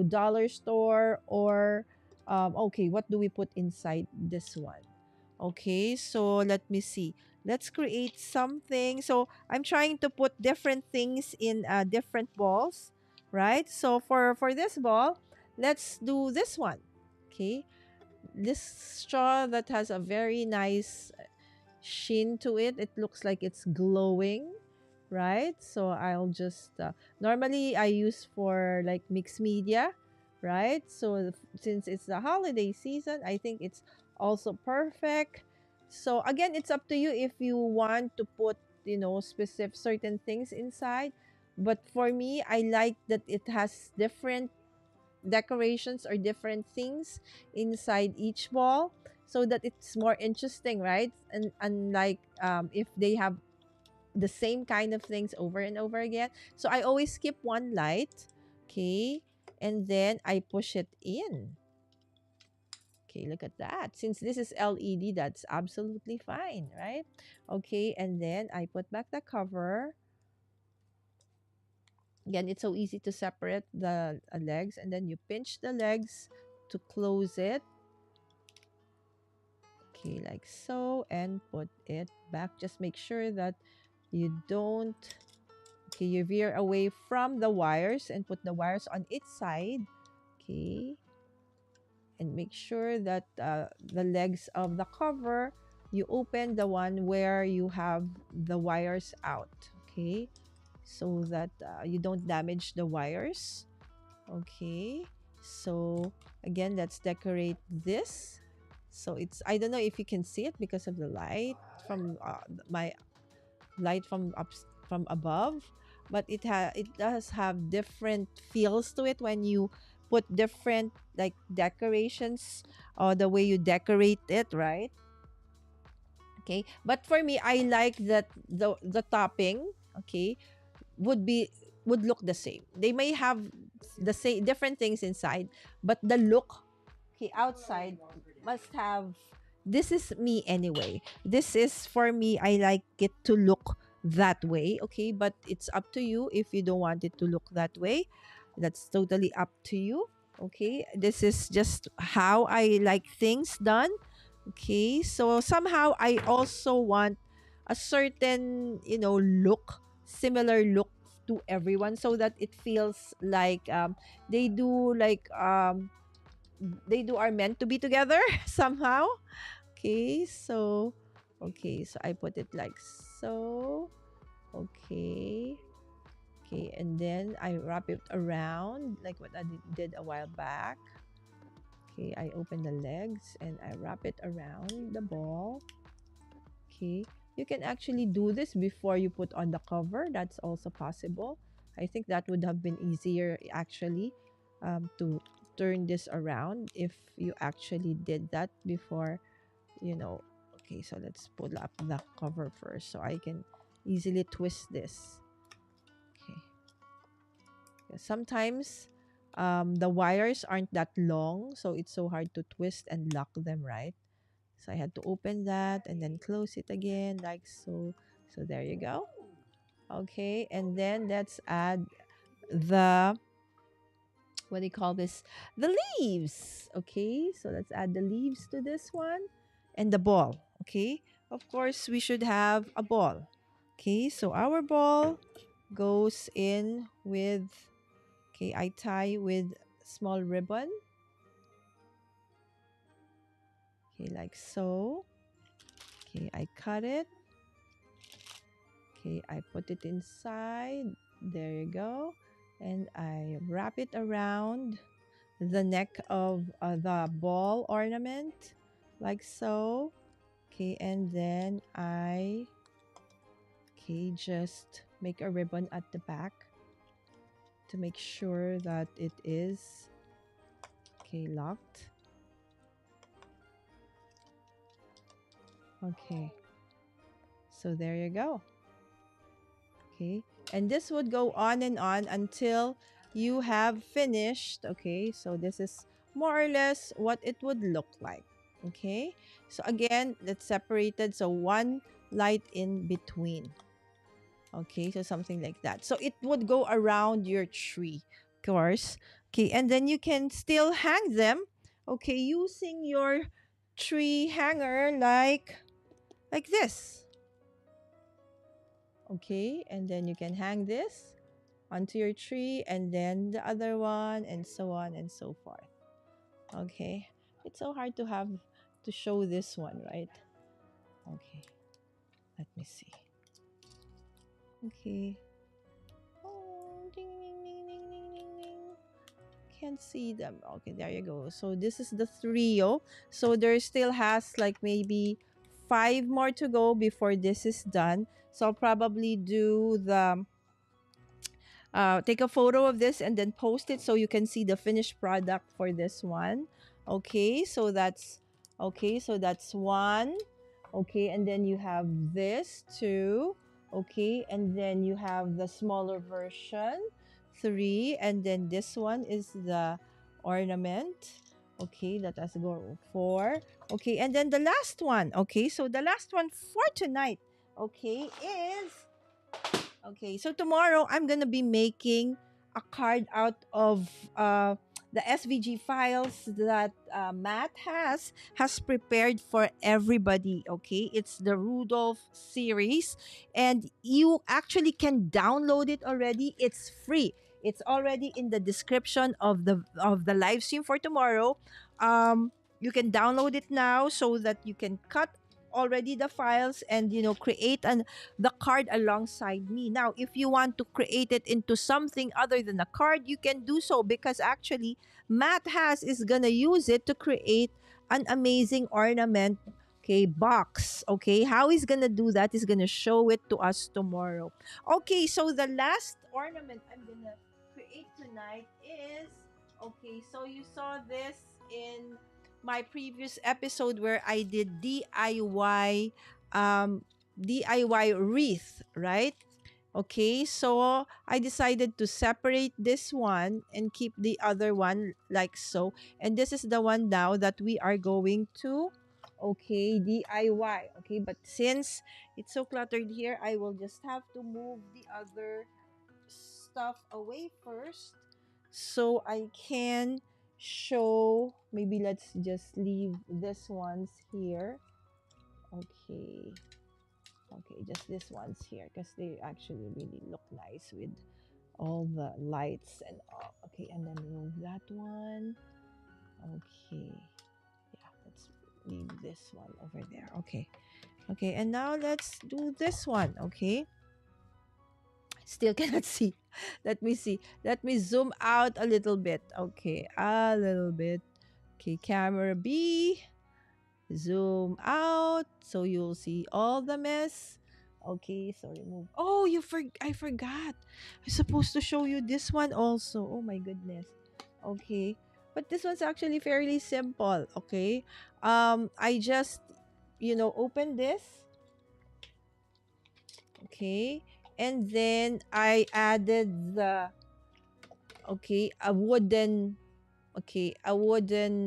dollar store or, okay, what do we put inside this one? Okay, so let me see. Let's create something. So I'm trying to put different things in different balls, right? So for this ball, let's do this one. Okay, this straw that has a very nice sheen to it. It looks like it's glowing, right? So I'll just normally I use for like mixed media, right? So since it's the holiday season, I think it's also perfect. So again, it's up to you if you want to put, specific certain things inside. But for me, I like that it has different decorations or different things inside each ball so that it's more interesting, right? And unlike if they have the same kind of things over and over again. So I always skip one light, okay, and then I push it in. Okay, look at that. Since this is LED, that's absolutely fine, right? Okay, and then I put back the cover. Again, it's so easy to separate the legs, and then you pinch the legs to close it. Okay, like so, and put it back. Just make sure that you don't, okay, you veer away from the wires and put the wires on its side. Okay, and make sure that the legs of the cover, you open the one where you have the wires out. Okay, so that you don't damage the wires. Okay, so again, let's decorate this. So it's, I don't know if you can see it because of the light from my light from up from above, but it does have different feels to it when you put different like decorations or the way you decorate it, right? Okay, but for me, I like that the topping, okay, would be would look the same. They may have the same different things inside, but the look, okay, outside must have, this is me anyway. This is for me, I like it to look that way, okay? But it's up to you if you don't want it to look that way. That's totally up to you. Okay? This is just how I like things done. Okay? So somehow I also want a certain, look, similar look to everyone so that it feels like they do like they do are meant to be together somehow. Okay, so I put it like so. Okay. Okay, and then I wrap it around like what I did a while back. Okay, I open the legs and I wrap it around the ball. Okay, you can actually do this before you put on the cover. That's also possible. I think that would have been easier actually, to turn this around if you actually did that before, you know. Okay, so let's pull up the cover first so I can easily twist this. Okay. Yeah, sometimes the wires aren't that long, so it's so hard to twist and lock them, right? So I had to open that and then close it again like so. So there you go. Okay, and then let's add the what do you call this? The leaves. Okay, so let's add the leaves to this one and the ball. Okay, of course, we should have a ball. Okay, so our ball goes in with, okay, I tie with small ribbon. Okay, like so. Okay, I cut it. Okay, I put it inside. There you go. And I wrap it around the neck of the ball ornament, like so. Okay, and then I, okay, just make a ribbon at the back to make sure that it is, okay, locked. Okay, so there you go. Okay, and this would go on and on until you have finished. Okay, so this is more or less what it would look like. Okay, so again, that's separated, so one light in between. Okay, so something like that, so it would go around your tree, of course. Okay, and then you can still hang them, okay, using your tree hanger, like this. Okay, and then you can hang this onto your tree, and then the other one, and so on and so forth. Okay, it's so hard to have to show this one, right? Okay, let me see. Okay. Oh, ding, ding, ding, ding, ding, ding, ding. Can't see them. Okay, there you go. So this is the trio. So there still has like maybe 5 more to go before this is done. So I'll probably do the take a photo of this and then post it so you can see the finished product for this one. Okay, so that's, okay, so that's one. Okay, and then you have this two. Okay, and then you have the smaller version, three, and then this one is the ornament. Okay, let us go four. Okay, and then the last one. Okay, so the last one for tonight, okay, is, okay, so tomorrow I'm gonna be making a card out of the SVG files that Matt has prepared for everybody. Okay, it's the Rudolph series, and you actually can download it already. It's free. It's already in the description of the live stream for tomorrow. You can download it now so that you can cut already the files and create the card alongside me. Now, if you want to create it into something other than a card, you can do so, because actually Matt has is gonna use it to create an amazing ornament, okay, box. Okay, how he's gonna do that is gonna show it to us tomorrow. Okay, so the last ornament I'm gonna create tonight is, okay, so you saw this in my previous episode where I did DIY wreath, right? Okay, so I decided to separate this one and keep the other one like so. And this is the one now that we are going to, okay, DIY. Okay, but since it's so cluttered here, I will just have to move the other stuff away first so I can show. Maybe let's just leave this ones here. Okay, okay, just this ones here because they actually really look nice with all the lights and all. Okay, and then remove that one. Okay, yeah, let's leave this one over there. Okay, okay, and now let's do this one. Okay, still cannot see. Let me see. Let me zoom out a little bit. Okay, a little bit. Okay, camera B. Zoom out so you'll see all the mess. Okay, so remove. Oh, I forgot. I'm supposed to show you this one also. Oh my goodness. Okay. But this one's actually fairly simple, okay? I just open this. Okay. And then I added the, okay, a wooden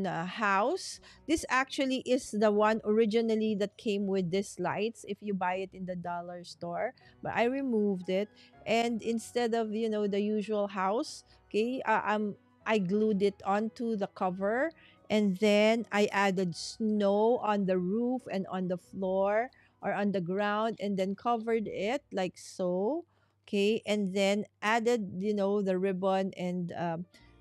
house. This actually is the one originally that came with these lights if you buy it in the dollar store, but I removed it, and instead of the usual house, okay, I glued it onto the cover, and then I added snow on the roof and on the floor or on the ground, and then covered it like so. Okay, and then added, the ribbon and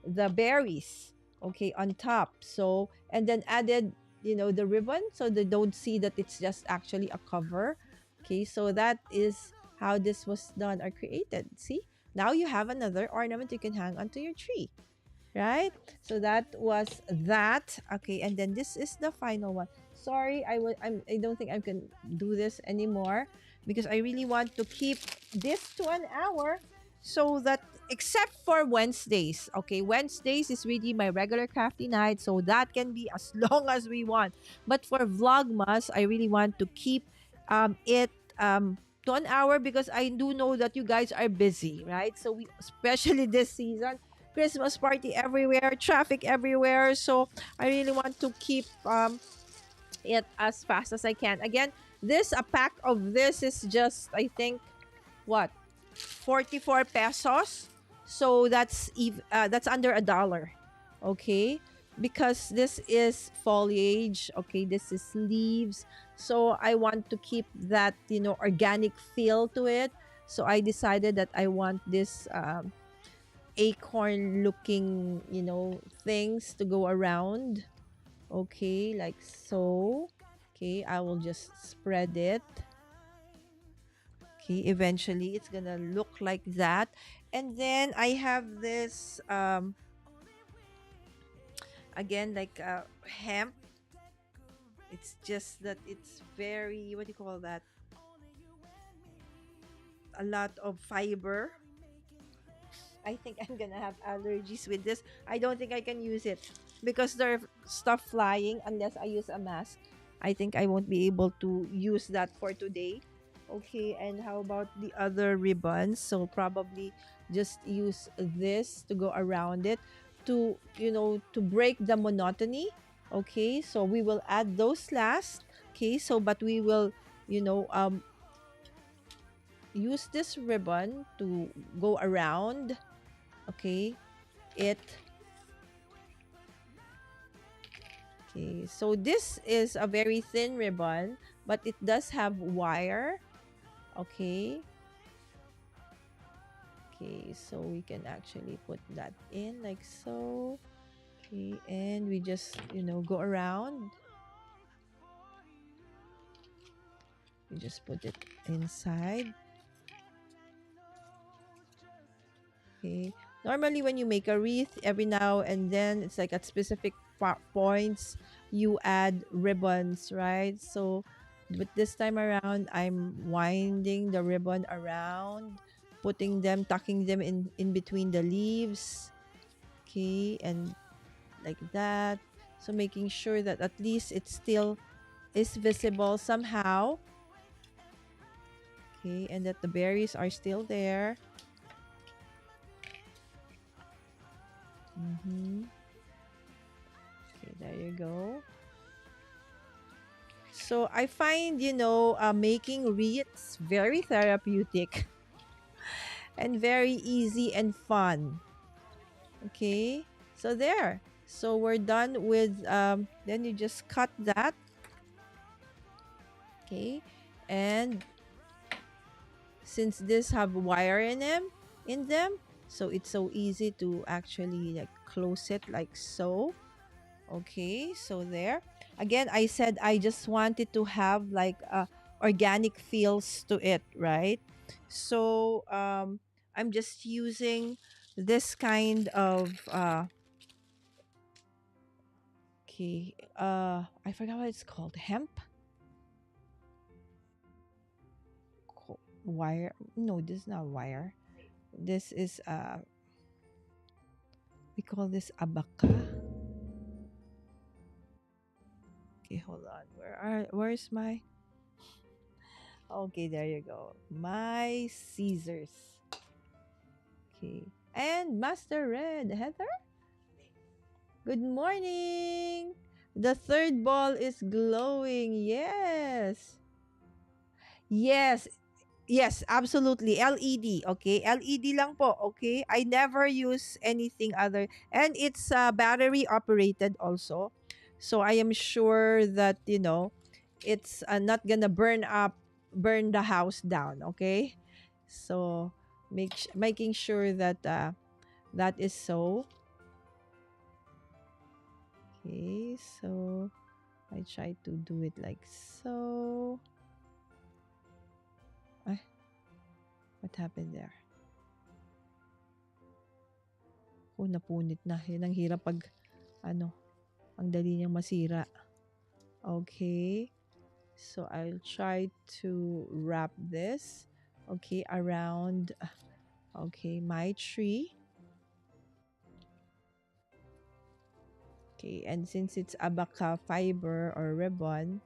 the berries, okay, on top. So, and then added, the ribbon so they don't see that it's just actually a cover. Okay, so that is how this was done or created. See, now you have another ornament you can hang onto your tree, right? So that was that. Okay, and then this is the final one. Sorry, I don't think I can do this anymore because I really want to keep this to an hour, so that, except for Wednesdays. Okay, Wednesdays is really my regular crafty night, so that can be as long as we want. But for Vlogmas, I really want to keep it to an hour because I do know that you guys are busy, right? So we, especially this season, Christmas party everywhere, traffic everywhere. So I really want to keep it as fast as I can. Again, this, a pack of this is just, I think, what, 44 pesos. So that's under $1. Okay, because this is foliage. Okay, this is leaves. So I want to keep that, organic feel to it. So I decided that I want this acorn looking, things to go around. Okay, like so. Okay, I will just spread it. Okay, eventually it's gonna look like that. And then I have this again, like hemp. It's just that it's very, what do you call that, a lot of fiber. I think I'm gonna have allergies with this. I don't think I can use it because there's stuff flying unless I use a mask. I think I won't be able to use that for today. Okay, and how about the other ribbons? So probably just use this to go around it to, to break the monotony. Okay, so we will add those last. Okay, so but we will, use this ribbon to go around, okay, it. Okay, so this is a very thin ribbon, but it does have wire. Okay, so we can actually put that in like so. Okay, and we just, go around. We just put it inside. Okay, normally when you make a wreath, every now and then it's like at specific points you add ribbons, right? So but this time around I'm winding the ribbon around, putting them, tucking them in between the leaves. Okay, and like that. So making sure that at least it still is visible somehow. Okay, and that the berries are still there. Okay, there you go. So I find, making wreaths very therapeutic and very easy and fun. Okay, so there. So we're done with, then you just cut that. Okay, and since this have wire in them, so it's so easy to actually like close it like so. Okay, so there. Again, I said I just wanted to have like organic feels to it, right? So I'm just using this kind of I forgot what it's called. Hemp wire. No, this is not wire. This is we call this abaca. Okay, hold on. Where's my, okay, there you go. My scissors. Okay. And Master Red, Heather? Good morning. The third ball is glowing. Yes. Yes. Yes, absolutely. LED, okay? LED lang po, okay? I never use anything other. And it's battery operated also. So I am sure that, it's not gonna burn the house down, okay? So making sure that that is so. Okay, so I try to do it like so. Ay, what happened there? Oh, napunit na. Yan ang hirap pag, ano, ang dali niyang masira. Okay. So, I'll try to wrap this, okay, around, okay, my tree. Okay, and since it's abaca fiber or ribbon,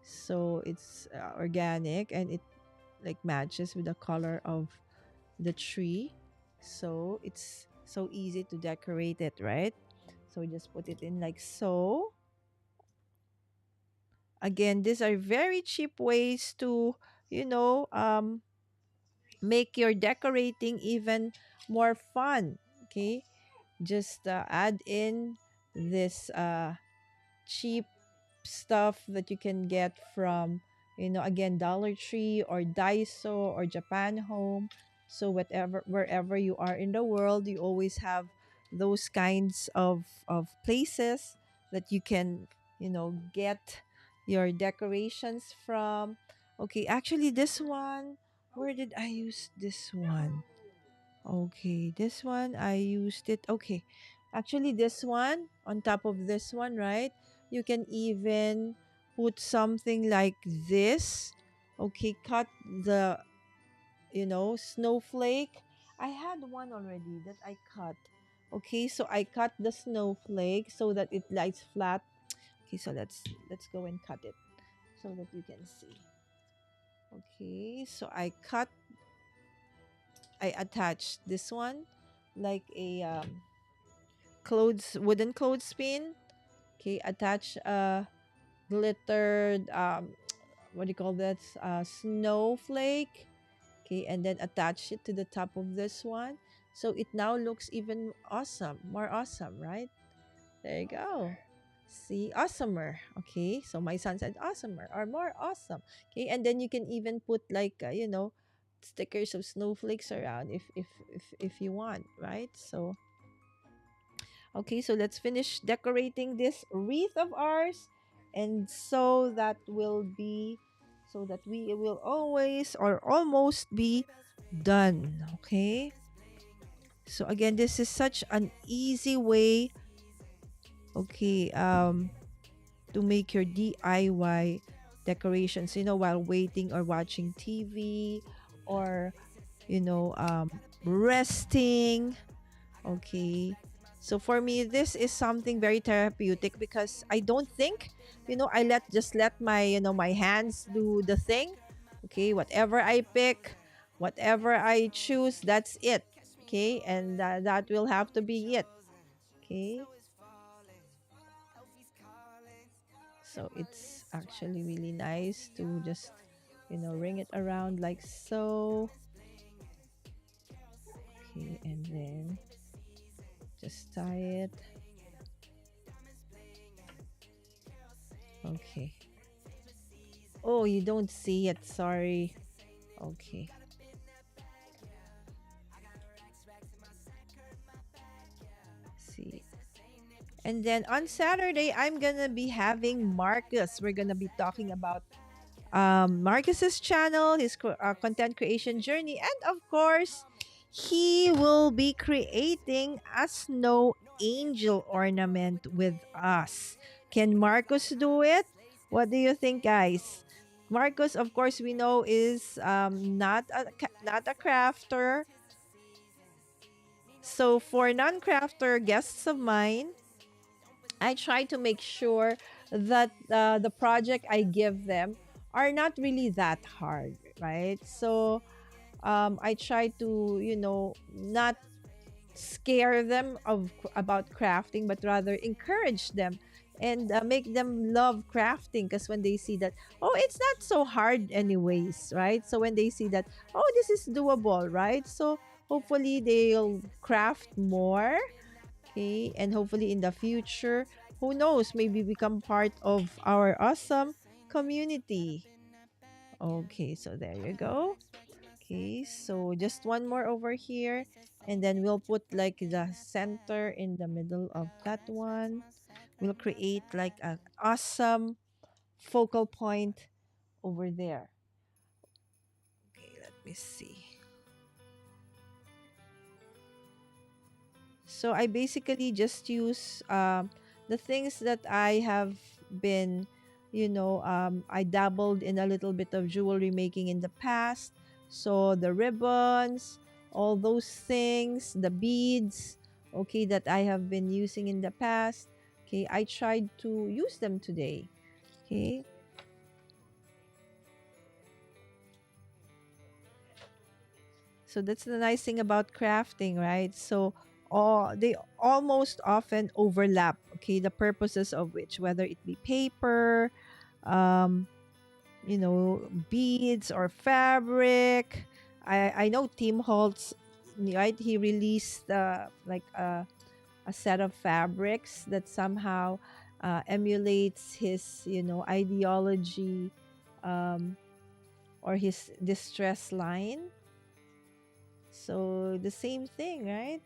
so it's organic and it like matches with the color of the tree. So, it's so easy to decorate it, right? So, just put it in like so. Again, these are very cheap ways to, you know, make your decorating even more fun. Okay, just add in this cheap stuff that you can get from, again, Dollar Tree or Daiso or Japan Home. So whatever, wherever you are in the world, you always have those kinds of places that you can, get your decorations from. Okay, actually this one, where did I use this one? Okay, this one I used it. Okay, actually, this one on top of this one, right? You can even put something like this. Okay, cut the, snowflake. I had one already that I cut. Okay, so I cut the snowflake so that it lies flat. Okay, so let's go and cut it so that you can see. Okay, so I attached this one like a wooden clothespin. Okay, attach a glittered what do you call that? Snowflake. Okay, and then attach it to the top of this one. So it now looks even awesome, more awesome, right? There you go. See, awesomer. Okay, so my son said awesomer or more awesome. Okay, and then you can even put like stickers of snowflakes around if you want, right? So okay, so let's finish decorating this wreath of ours, and so that we will always or almost be done. Okay, so again, this is such an easy way, okay, to make your DIY decorations, while waiting or watching TV or, resting. Okay. So for me, this is something very therapeutic because I don't think, I let my, my hands do the thing. Okay. Whatever I pick, whatever I choose, that's it. Okay. And that will have to be it. Okay. So it's actually really nice to just, ring it around like so. Okay. And then just tie it. Okay. Oh, you don't see it. Sorry. Okay. See. And then on Saturday, I'm gonna be having Marcus. We're gonna be talking about Marcus's channel, his content creation journey, and of course, he will be creating a snow angel ornament with us. Can Marcus do it? What do you think, guys? Marcus, of course, we know is not a crafter. So for non-crafter guests of mine, I try to make sure that the project I give them are not really that hard, right? So I try to, not scare them about crafting, but rather encourage them and make them love crafting, because when they see that, oh, it's not so hard anyways, right? So when they see that, oh, this is doable, right? So hopefully they'll craft more. Okay, and hopefully in the future, who knows, maybe become part of our awesome community. Okay, so there you go. Okay, so just one more over here, and then we'll put like the center in the middle of that one. We'll create like an awesome focal point over there. Okay, let me see. So I basically just use the things that I have been, I dabbled in a little bit of jewelry making in the past. So the ribbons, all those things, the beads, okay, that I have been using in the past. Okay, I tried to use them today. Okay, so that's the nice thing about crafting, right? So they almost often overlap, okay, the purposes of which, whether it be paper, um, beads or fabric. I know Tim Holtz, right? He released like a set of fabrics that somehow emulates his, ideology, um, or his distress line. So the same thing, right?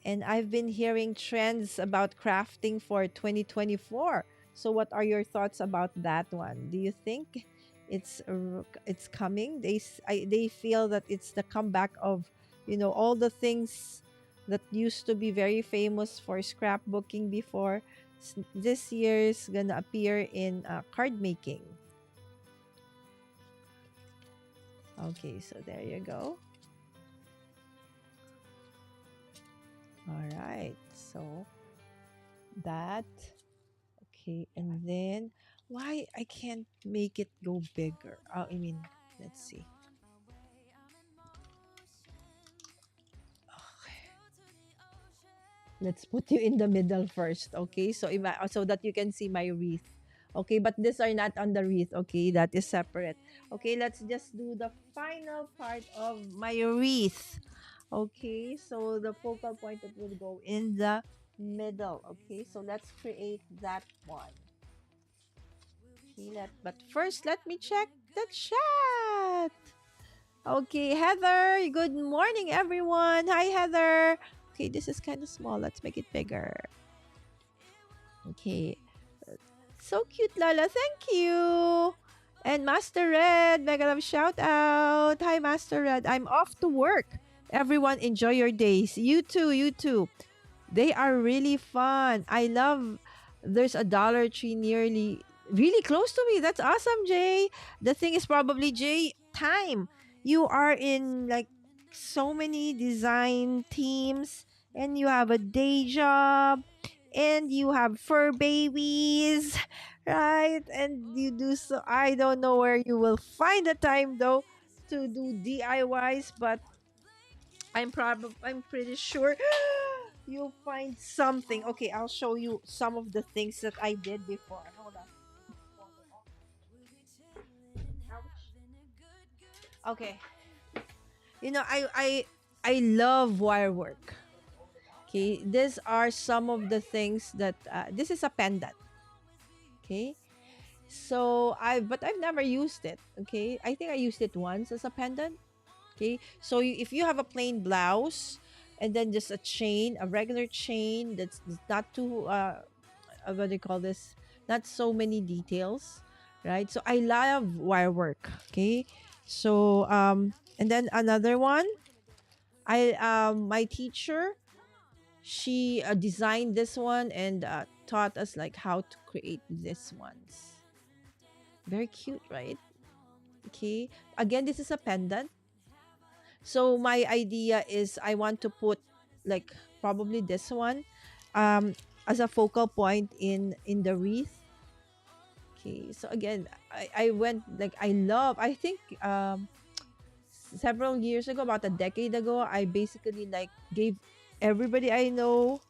And I've been hearing trends about crafting for 2024. So what are your thoughts about that one? Do you think it's coming? They feel that it's the comeback of, all the things that used to be very famous for scrapbooking before. This year's gonna appear in card making. Okay, so there you go. All right. So that. Okay, and then why I can't make it go bigger? I mean, let's see. Okay. Let's put you in the middle first, okay? So so that you can see my wreath. Okay, but these are not on the wreath, okay? That is separate. Okay, let's just do the final part of my wreath. Okay, so the focal point that will go in the middle. Okay, so let's create that one. Okay, but first, let me check the chat. Okay, Heather, good morning, everyone. Hi, Heather. Okay, this is kind of small. Let's make it bigger. Okay, so cute, Lala. Thank you. And Master Red, mega love shout out. Hi, Master Red. I'm off to work. Everyone, enjoy your days. You too, you too. They are really fun. I love there's a Dollar Tree nearly really close to me. That's awesome, Jay. The thing is probably Jay, time. You are in like so many design teams and you have a day job and you have fur babies, right? And you do so I don't know where you will find the time though to do DIYs, but I'm pretty sure you'll find something. Okay, I'll show you some of the things that I did before. Hold on. Okay. I love wire work. Okay, these are some of the things that this is a pendant. Okay, so I've never used it. Okay, I think I used it once as a pendant. Okay, so if you have a plain blouse and then just a chain, a regular chain that's not too what do you call this, not so many details, right? So I love wire work. Okay, so and then another one, I my teacher, she designed this one and taught us like how to create this ones. Very cute, right? Okay, again, this is a pendant. So my idea is I want to put like probably this one as a focal point in the wreath. Okay, so again, I went like I think several years ago, about a decade ago, I basically like gave everybody I know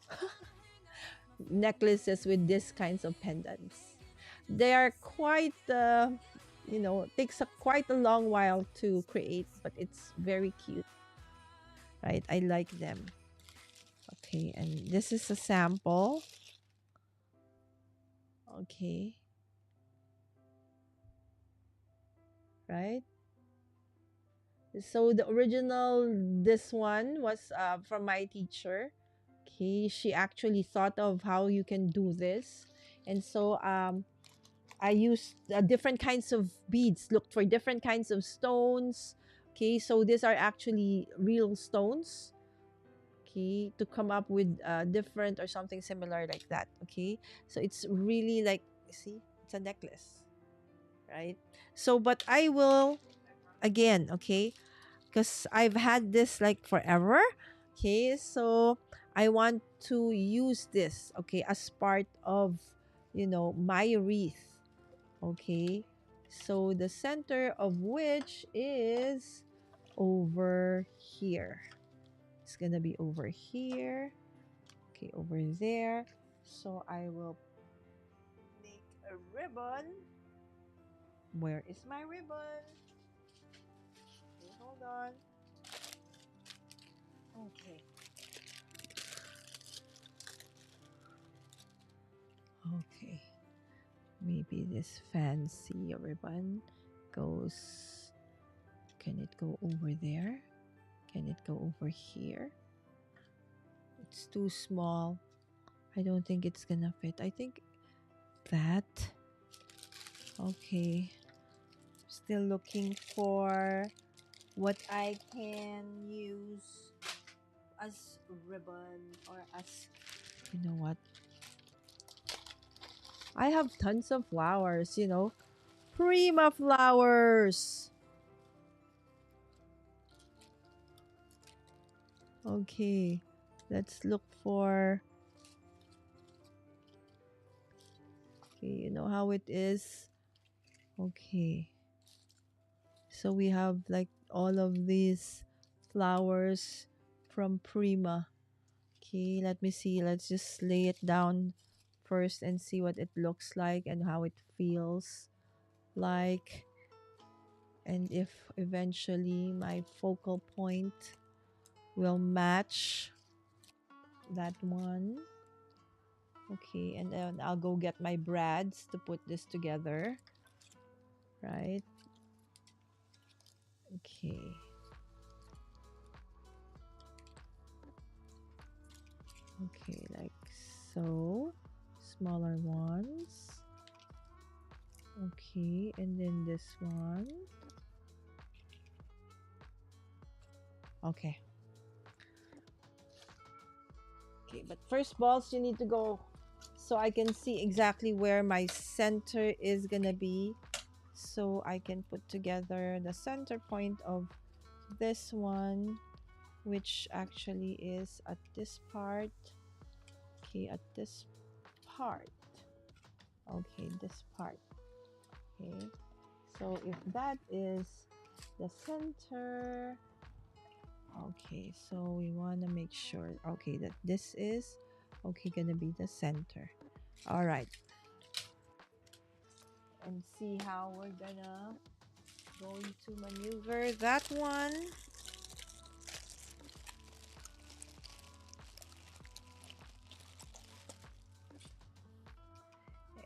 necklaces with this kinds of pendants. They are quite, takes quite a long while to create, but it's very cute, right? I like them. Okay, and this is a sample. Okay, right? So the original, this one was from my teacher. Okay, she actually thought of how you can do this, and so I used different kinds of beads, looked for different kinds of stones. Okay, so these are actually real stones. Okay, to come up with different or something similar like that. Okay, so it's really like, see, it's a necklace, right? So, but I will again, okay, because I've had this like forever. Okay, so I want to use this, okay, as part of, my wreath. Okay, so the center of which is over here. It's gonna be over here. Okay, over there. So I will make a ribbon. Where is my ribbon? Okay, hold on. Okay. Okay. Maybe this fancy ribbon goes. Can it go over there? Can it go over here? It's too small. I don't think it's gonna fit. I think that. Okay. Still looking for what I can use as ribbon or as, you know what? I have tons of flowers, Prima flowers. Okay. Let's look for. Okay, you know how it is. Okay. So we have like all of these flowers from Prima. Okay, let me see. Let's just lay it down first and see what it looks like and how it feels like. And if eventually my focal point will match that one. Okay, and then I'll go get my brads to put this together. Right? Okay. Okay, like so. Smaller ones. Okay, and then this one. Okay. Okay, but first, balls, you need to go so I can see exactly where my center is gonna be, so I can put together the center point of this one, which actually is at this part. Okay, at this part. Okay, this part. Okay, so if that is the center, okay, so we want to make sure, okay, that this is, okay, gonna be the center. All right, and see how we're gonna going to maneuver that one.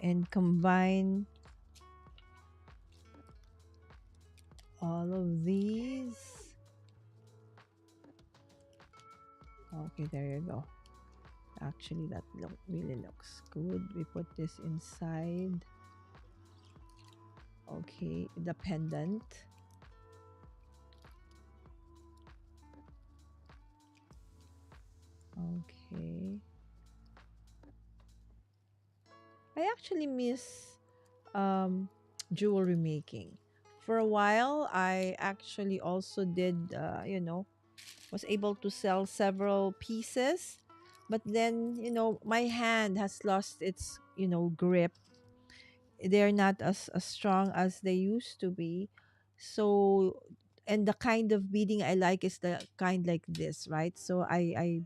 And combine all of these. Okay, there you go. Actually, that really looks good. We put this inside. Okay, the pendant. Okay. I actually miss jewelry making. For a while, I actually also did, was able to sell several pieces. But then, my hand has lost its, grip. They're not as strong as they used to be. So, and the kind of beading I like is the kind like this, right? So I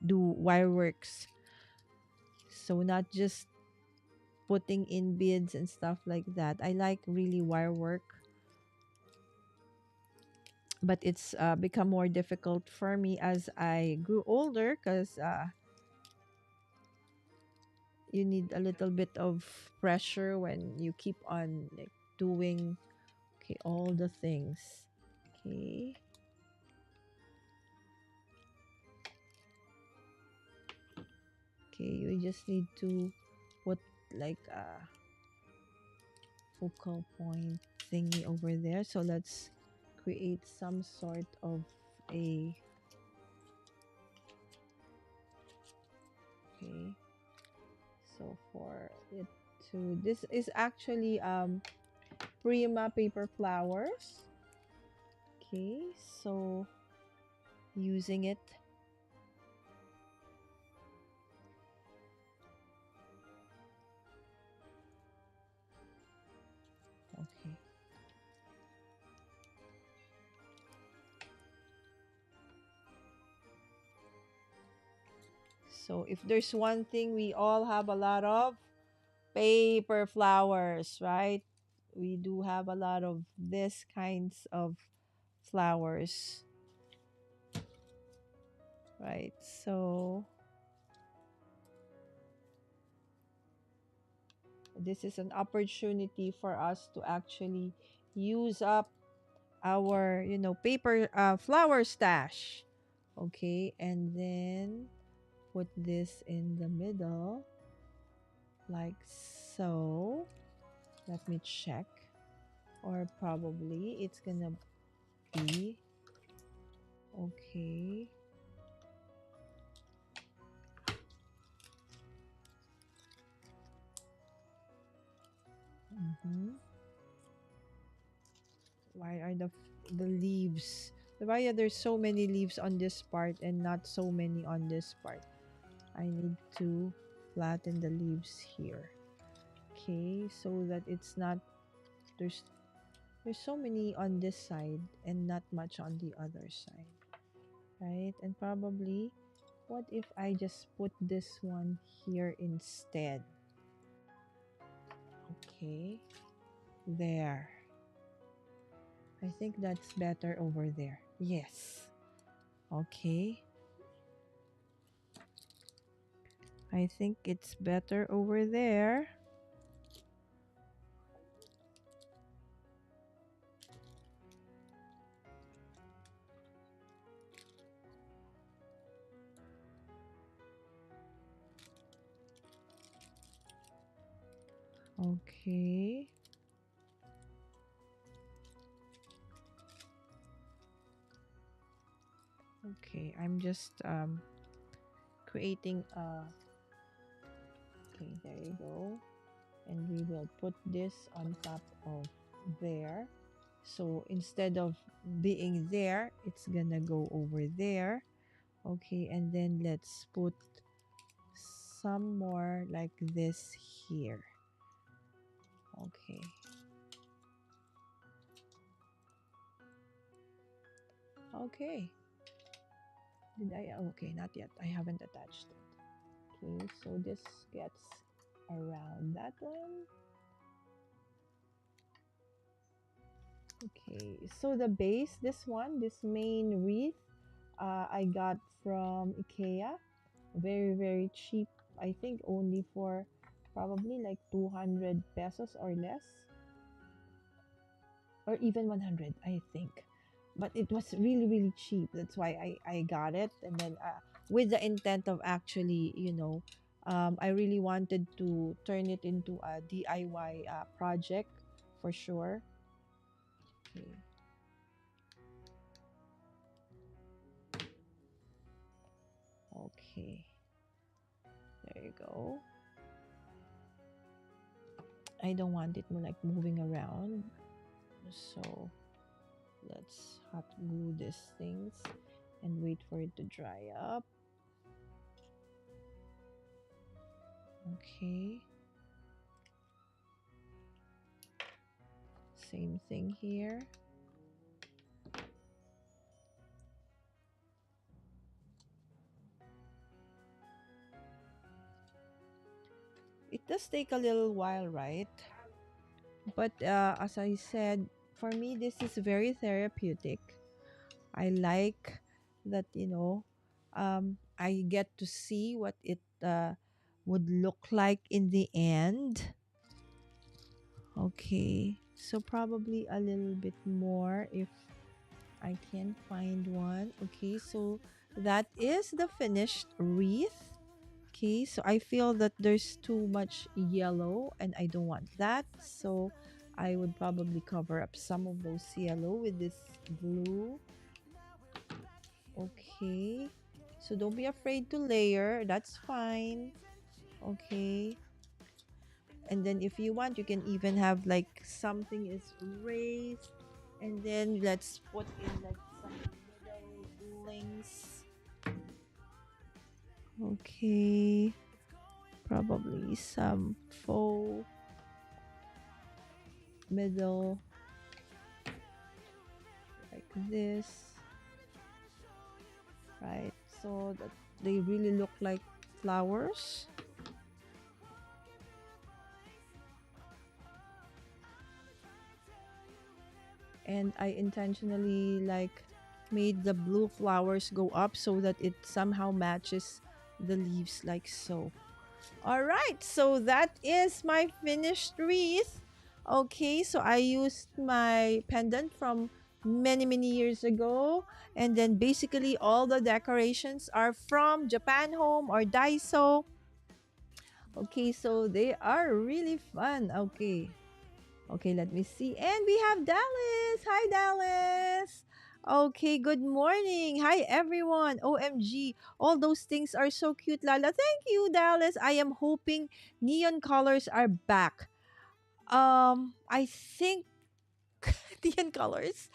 do wire works. So not just putting in beads and stuff like that. I like really wire work, but it's become more difficult for me as I grew older, because you need a little bit of pressure when you keep on like doing, okay, all the things. Okay. Okay, you just need to put like a focal point thingy over there. So let's create some sort of a, okay, so for it to, this is actually Prima paper flowers. Okay, so using it. Okay. So if there's one thing, we all have a lot of paper flowers, right? We do have a lot of this kinds of flowers, right? So this is an opportunity for us to actually use up our, you know, paper flower stash. Okay, and then put this in the middle like so. Let me check, or probably it's gonna be okay. Why are the leaves, why are there so many leaves on this part and not so many on this part? I need to flatten the leaves here. Okay, so that it's not, there's so many on this side and not much on the other side, right? And probably, what if I just put this one here instead? Okay, there. I think that's better over there. Yes. Okay. I think it's better over there. Okay. Okay, I'm just creating a, okay, there you go. And we will put this on top of there. So instead of being there, it's gonna go over there. Okay, and then let's put some more like this here. Okay. Okay. Did I? Okay, not yet. I haven't attached it. Okay, so this gets around that one. Okay, so the base, this one, this main wreath, I got from IKEA. Very, very cheap. I think only for probably like 200 pesos or less. Or even 100, I think. But it was really, really cheap. That's why I got it. And then with the intent of actually, you know, I really wanted to turn it into a DIY project for sure. Okay. Okay. There you go. I don't want it like moving around. So let's hot glue these things and wait for it to dry up. Okay. Same thing here. It does take a little while, right? But as I said, for me, this is very therapeutic. I like that, I get to see what it would look like in the end. Okay, so probably a little bit more if I can find one. Okay, so that is the finished wreath. Okay, so I feel that there's too much yellow and I don't want that. So I would probably cover up some of those yellow with this blue. Okay, so don't be afraid to layer. That's fine. Okay. And then if you want, you can even have like something is raised. And then let's put in like some middle links. Okay. Probably some faux middle like this, right? So that they really look like flowers. And I intentionally like made the blue flowers go up so that it somehow matches the leaves like so. All right, so that is my finished wreath. Okay, so I used my pendant from many years ago, and then basically all the decorations are from Japan Home or Daiso. Okay, so they are really fun. Okay, let me see. And we have Dallas. Hi, Dallas. Okay, good morning. Hi, everyone. OMG. All those things are so cute, Lala. Thank you, Dallas. I am hoping neon colors are back. I think neon colors.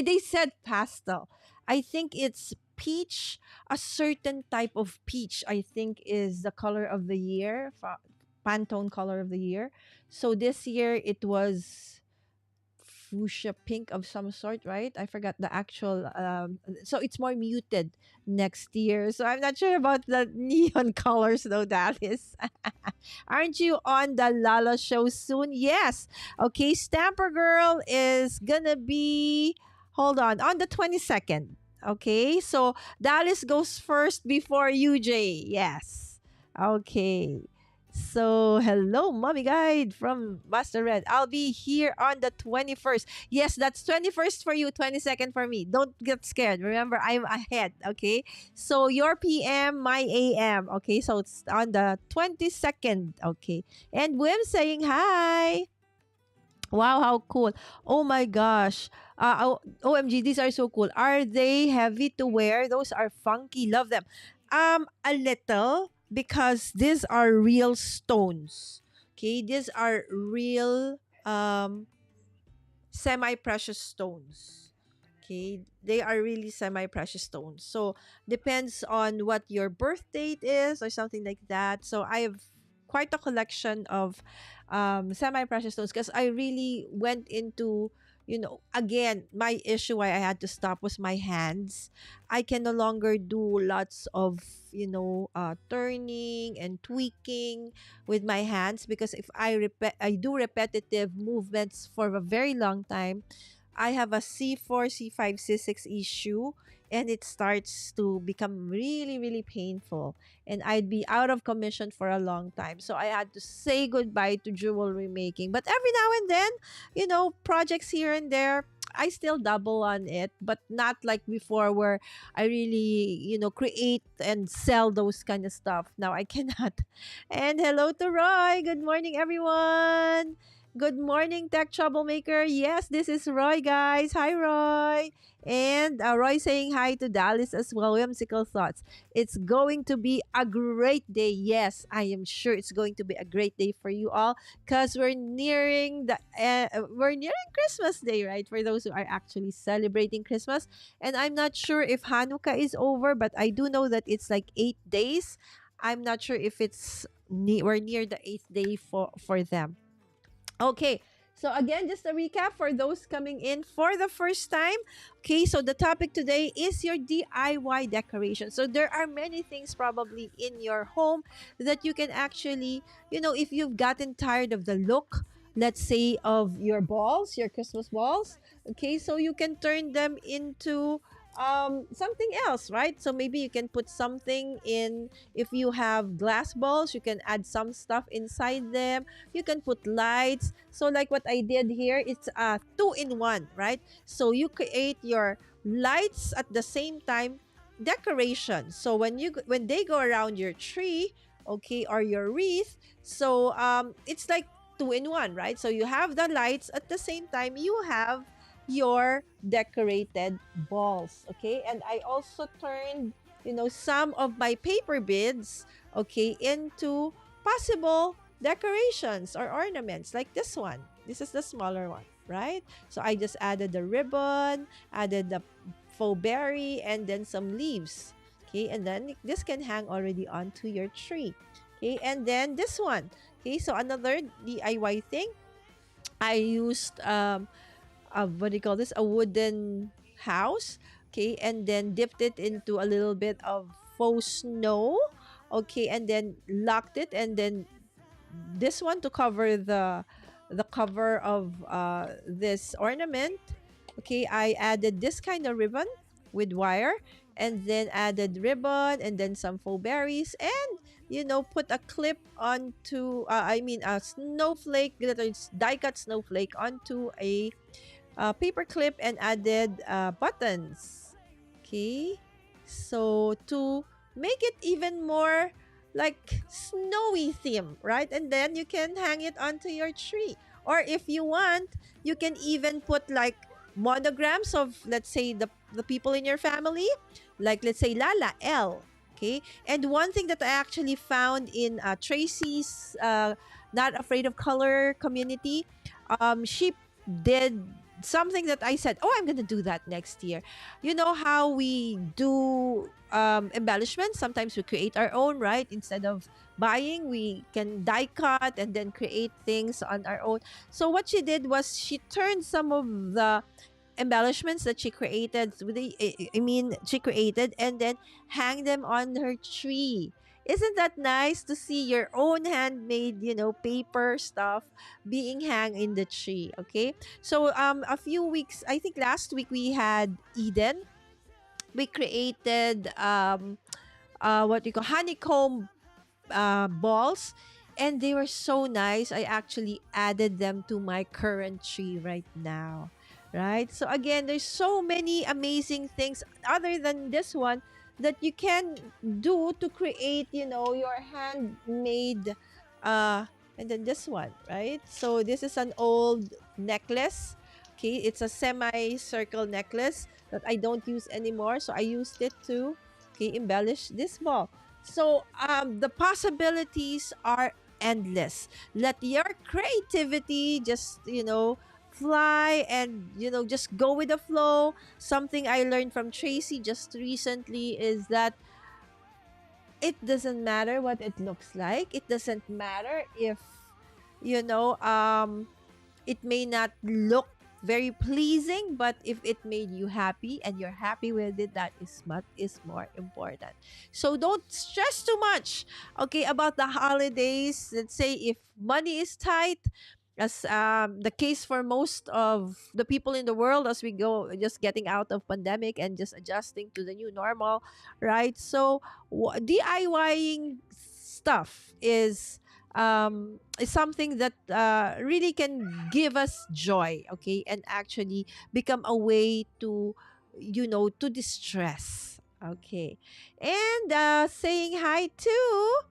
They said pastel. I think it's peach. A certain type of peach, I think, is the color of the year. Pantone color of the year. So this year it was fuchsia pink of some sort, right? I forgot the actual. So it's more muted next year. So I'm not sure about the neon colors though. That is. Aren't you on the Lala show soon? Yes. Okay, Stamper Girl is gonna be. Hold on the 22nd. Okay, so Dallas goes first before UJ. Yes. Okay. So, hello, Mommy Guide from Master Red. I'll be here on the 21st. Yes, that's 21st for you, 22nd for me. Don't get scared. Remember, I'm ahead, okay? So, your PM, my AM, okay? So, it's on the 22nd, okay? And Wim saying hi. Wow, how cool. Oh my gosh. OMG, these are so cool. Are they heavy to wear? Those are funky. Love them. A little because these are real stones. Okay, these are real semi-precious stones. Okay, they are really semi-precious stones. So depends on what your birth date is or something like that. So I have quite a collection of semi-precious stones because I really went into, again, my issue why I had to stop was my hands. I can no longer do lots of, turning and tweaking with my hands because if I do repetitive movements for a very long time, I have a C4, C5, C6 issue and it starts to become really painful and I'd be out of commission for a long time. So I had to say goodbye to jewelry making. But every now and then, projects here and there, I still double on it, but not like before where I really, create and sell those kind of stuff. Now I cannot. And hello to Roy. Good morning, everyone. Good morning, Tech Troublemaker. Yes, this is Roy, guys. Hi, Roy. And Roy saying hi to Dallas as well. Whimsical thoughts. It's going to be a great day. Yes, I am sure it's going to be a great day for you all because we're nearing Christmas Day, right? For those who are actually celebrating Christmas, and I'm not sure if Hanukkah is over, but I do know that it's like 8 days. I'm not sure if we're near the eighth day for them. Okay, So again, just a recap for those coming in for the first time. Okay, so the topic today is your DIY decoration. So there are many things probably in your home that you can actually, if you've gotten tired of the look, let's say of your balls, your Christmas balls, okay, so you can turn them into something else, right? So maybe you can put something in. If you have glass balls, you can add some stuff inside them. You can put lights. So like what I did here, it's a two in one, right? So you create your lights at the same time, decoration. So when they go around your tree, okay, or your wreath, so it's like two in one, right? So you have the lights at the same time, you have your decorated balls, okay? And I also turned, some of my paper beads, okay, into possible decorations or ornaments like this one. This is the smaller one, right? So I just added the ribbon, added the faux berry, and then some leaves. Okay, and then this can hang already onto your tree. Okay, and then this one. Okay, so another DIY thing. I used what do you call this? A wooden house. Okay, and then dipped it into a little bit of faux snow. Okay, and then locked it, and then this one to cover the cover of this ornament. Okay, I added this kind of ribbon with wire, and then added ribbon, and then some faux berries, and put a clip onto I mean a snowflake, glitter die cut snowflake onto a paper clip, and added buttons. Okay, so to make it even more like snowy theme, right? And then you can hang it onto your tree. Or if you want, you can even put like monograms of, let's say, the people in your family, like let's say Lala, L. Okay, and one thing that I actually found in Tracy's Not Afraid of Color community, she did something that I said, oh, I'm gonna do that next year. You know how we do embellishments? Sometimes we create our own, right? Instead of buying, we can die cut and then create things on our own. So what she did was she turned some of the embellishments that she created she created, and then hang them on her tree. Isn't that nice to see your own handmade, paper stuff being hung in the tree? Okay, so a few weeks, I think last week, we had Eden. We created what we call honeycomb balls, and they were so nice. I actually added them to my current tree right now. Right? So again, there's so many amazing things other than this one that you can do to create, your handmade and then this one, right? So this is an old necklace. Okay, it's a semi-circle necklace that I don't use anymore. So I used it to, okay, embellish this ball. So the possibilities are endless. Let your creativity just, fly, and just go with the flow. Something I learned from Tracy just recently is that it doesn't matter what it looks like. It doesn't matter if you know it may not look very pleasing, but if it made you happy and you're happy with it, that is what is more important. So don't stress too much, okay, about the holidays. Let's say if money is tight, as the case for most of the people in the world, as we go just getting out of pandemic and just adjusting to the new normal, right? So DIYing stuff is something that really can give us joy, okay, and actually become a way to to distress, okay. And saying hi to,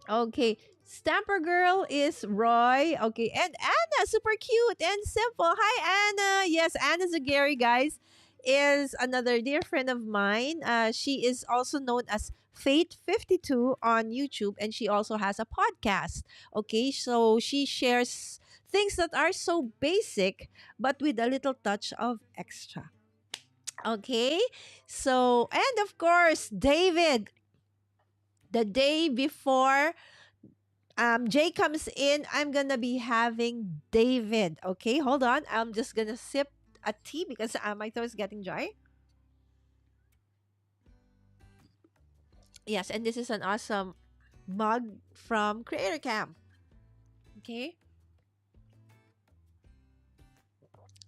okay, Stamper Girl is Roy. Okay. And Anna, super cute and simple. Hi, Anna. Yes, Anna Zagari, guys, is another dear friend of mine. She is also known as Fate52 on YouTube, and she also has a podcast. Okay. So she shares things that are so basic, but with a little touch of extra. Okay. So, and of course, David, the day before Jay comes in, I'm gonna be having David. Okay, hold on. I'm just gonna sip a tea because my throat is getting dry. Yes, and this is an awesome mug from Creator Camp. Okay.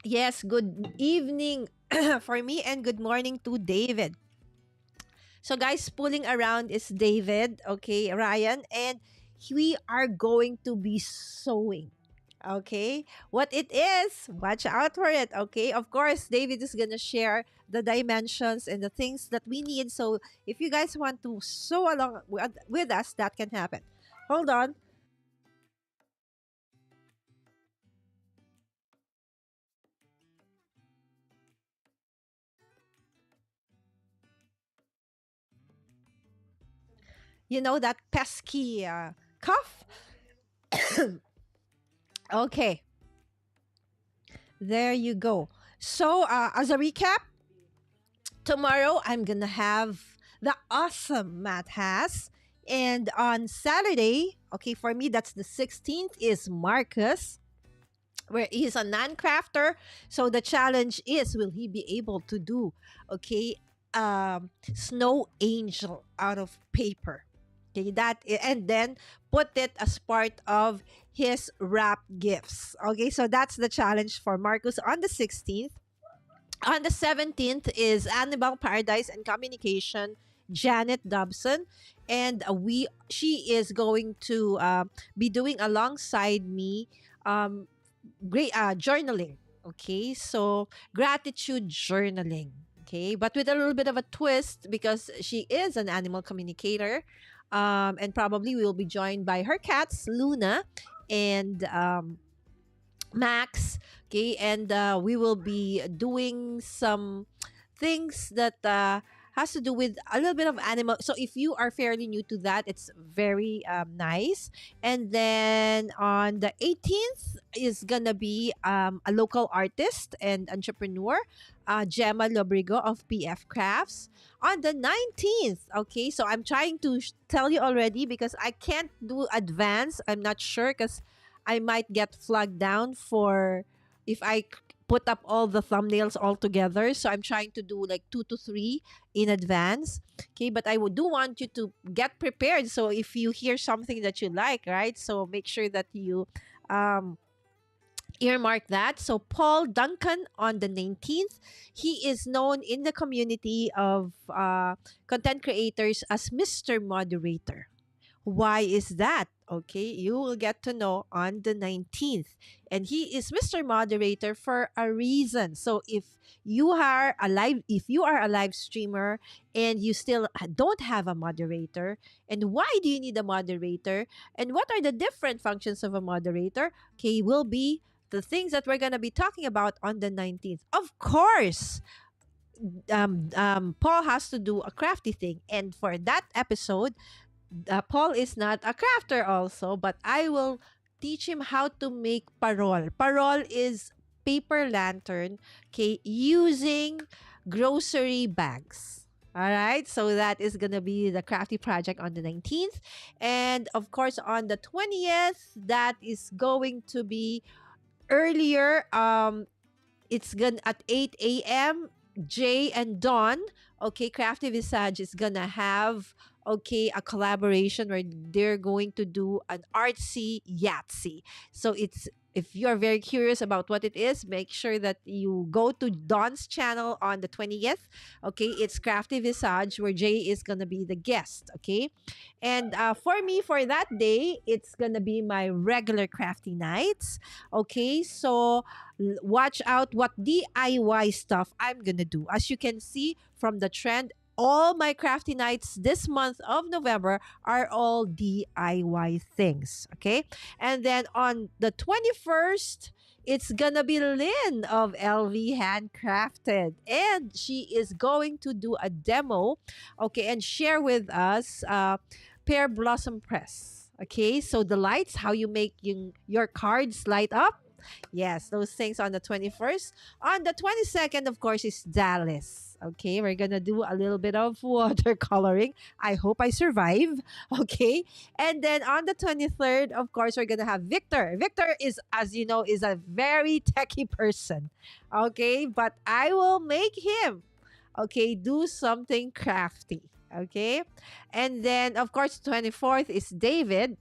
Yes, good evening for me and good morning to David. So guys, pulling around is David, okay, Ryan, and we are going to be sewing. Okay, what it is, watch out for it. Okay, of course, David is gonna share the dimensions and the things that we need. So if you guys want to sew along with us, that can happen. Hold on. You know that pesky cough? Okay, there you go. So, as a recap, tomorrow I'm gonna have the awesome Matt has. And on Saturday, okay, for me, that's the 16th, is Marcus, where he's a non-crafter. So the challenge is, will he be able to do, okay, snow angel out of paper? Okay, and then put it as part of his wrap gifts. Okay, so that's the challenge for Marcus on the 16th. On the 17th is Animal Paradise and Communication, Janet Dobson. And she is going to be doing alongside me great journaling. Okay, so gratitude journaling. Okay, but with a little bit of a twist because she is an animal communicator. And probably we will be joined by her cats, Luna and Max. Okay, and we will be doing some things that has to do with a little bit of animal. So if you are fairly new to that, it's very nice. And then on the 18th is gonna be a local artist and entrepreneur, Gemma Lobrigo of PF Crafts. On the 19th, okay, so I'm trying to tell you already because I can't do advance. I'm not sure because I might get flagged down for if I put up all the thumbnails all together. So I'm trying to do like 2 to 3 in advance. Okay, but I do want you to get prepared. So if you hear something that you like, right? So make sure that you um earmark that. So Paul Duncan on the 19th, he is known in the community of content creators as Mr. Moderator. Why is that? Okay, you will get to know on the 19th. And he is Mr. Moderator for a reason. So if you are a live streamer and you still don't have a moderator, and why do you need a moderator? And what are the different functions of a moderator? Okay, will be the things that we're gonna be talking about on the 19th. Of course, Paul has to do a crafty thing. And for that episode, Paul is not a crafter also, but I will teach him how to make parol. Parol is paper lantern, okay, using grocery bags. All right, so that is going to be the crafty project on the 19th. And of course, on the 20th, that is going to be earlier. It's gonna at 8 a.m. Jay and Dawn, okay, Crafty Visage is gonna have, okay, a collaboration where they're going to do an artsy Yahtzee. So it's, if you're very curious about what it is, make sure that you go to Dawn's channel on the 20th. Okay, it's Crafty Visage where Jay is gonna be the guest. Okay, and for me, for that day, it's gonna be my regular crafty nights. Okay, so watch out what DIY stuff I'm gonna do. As you can see from the trend, all my crafty nights this month of November are all DIY things. Okay, and then on the 21st, it's gonna be Lynn of LV Handcrafted, and she is going to do a demo, okay, and share with us Pear Blossom Press. Okay, so the lights, how you make your cards light up. Yes, those things on the 21st. On the 22nd, of course, is Dallas. Okay, we're gonna do a little bit of watercoloring. I hope I survive. Okay, and then on the 23rd, of course, we're gonna have Victor. Victor is, as you know, is a very techie person. Okay, but I will make him, okay, do something crafty. Okay, and then of course, 24th is David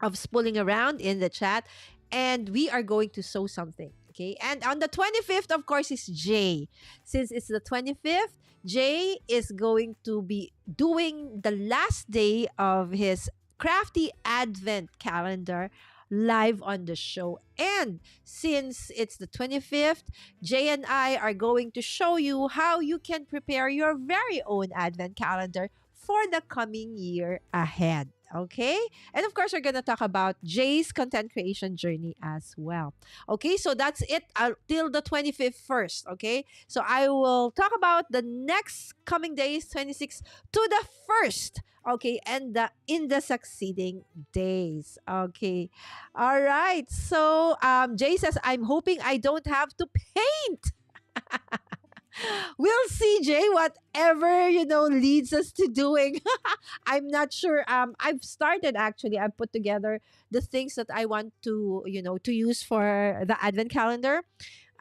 of spooling around in the chat, and we are going to sew something. Okay, and on the 25th, of course, is Jay. Since it's the 25th, Jay is going to be doing the last day of his crafty advent calendar live on the show. And since it's the 25th, Jay and I are going to show you how you can prepare your very own advent calendar for the coming year ahead. Okay? And of course, we're going to talk about Jay's content creation journey as well. Okay? So that's it till the 25th first. Okay? So I will talk about the next coming days, 26th to the 1st. Okay? And in the succeeding days. Okay. All right. So Jay says, I'm hoping I don't have to paint. We'll see, Jay, whatever, leads us to doing. I'm not sure. I've started, actually. I've put together the things that I want to use for the advent calendar.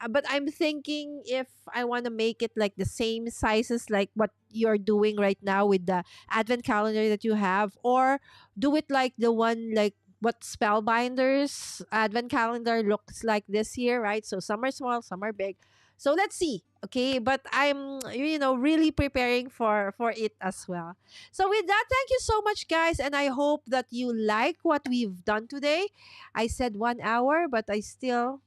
But I'm thinking if I want to make it like the same sizes like what you're doing right now with the advent calendar that you have, or do it like the one like what Spellbinder's advent calendar looks like this year, right? So some are small, some are big. So let's see. Okay, but I'm really preparing for it as well. So with that, thank you so much, guys, and I hope that you like what we've done today. I said 1 hour, but I still,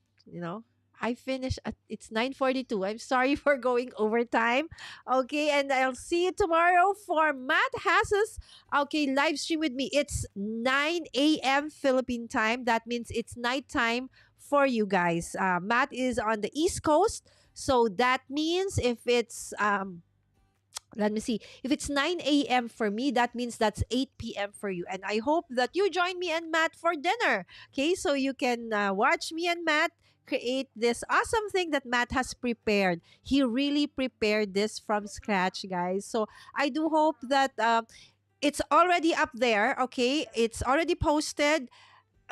I finished at it's 9:42. I'm sorry for going overtime. Okay, and I'll see you tomorrow for Matt Hass's live stream with me. It's 9 a.m. Philippine time. That means it's nighttime for you guys. Matt is on the East Coast. So that means if it's let me see. If it's 9 a.m. for me, that means that's 8 p.m. for you. And I hope that you join me and Matt for dinner. Okay, so you can watch me and Matt create this awesome thing that Matt has prepared. He really prepared this from scratch, guys. So I do hope that it's already up there. Okay, it's already posted.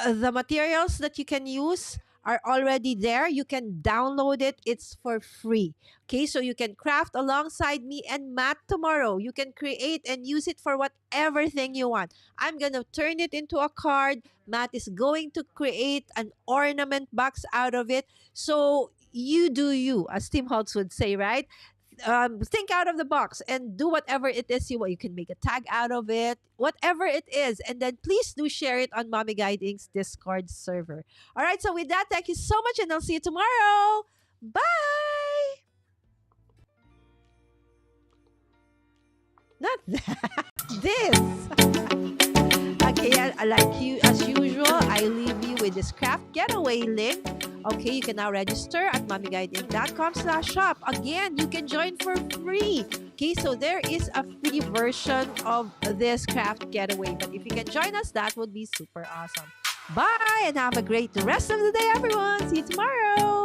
The materials that you can use are already there. You can download it. It's for free. Okay, so you can craft alongside me and Matt tomorrow. You can create and use it for whatever thing you want. I'm going to turn it into a card. Matt is going to create an ornament box out of it. So you do you, as Tim Holtz would say, right? Think out of the box and do whatever it is you want. You can make a tag out of it, whatever it is, and then please do share it on Mommy Guide Inc.'s Discord server. All right, so with that, thank you so much, and I'll see you tomorrow. Bye. Not that. This. Okay, like you as usual, I leave you with this craft getaway link. Okay, you can now register at mommyguideinc.com/shop. Again, you can join for free. Okay, so there is a free version of this craft getaway. But if you can join us, that would be super awesome. Bye, and have a great rest of the day, everyone. See you tomorrow.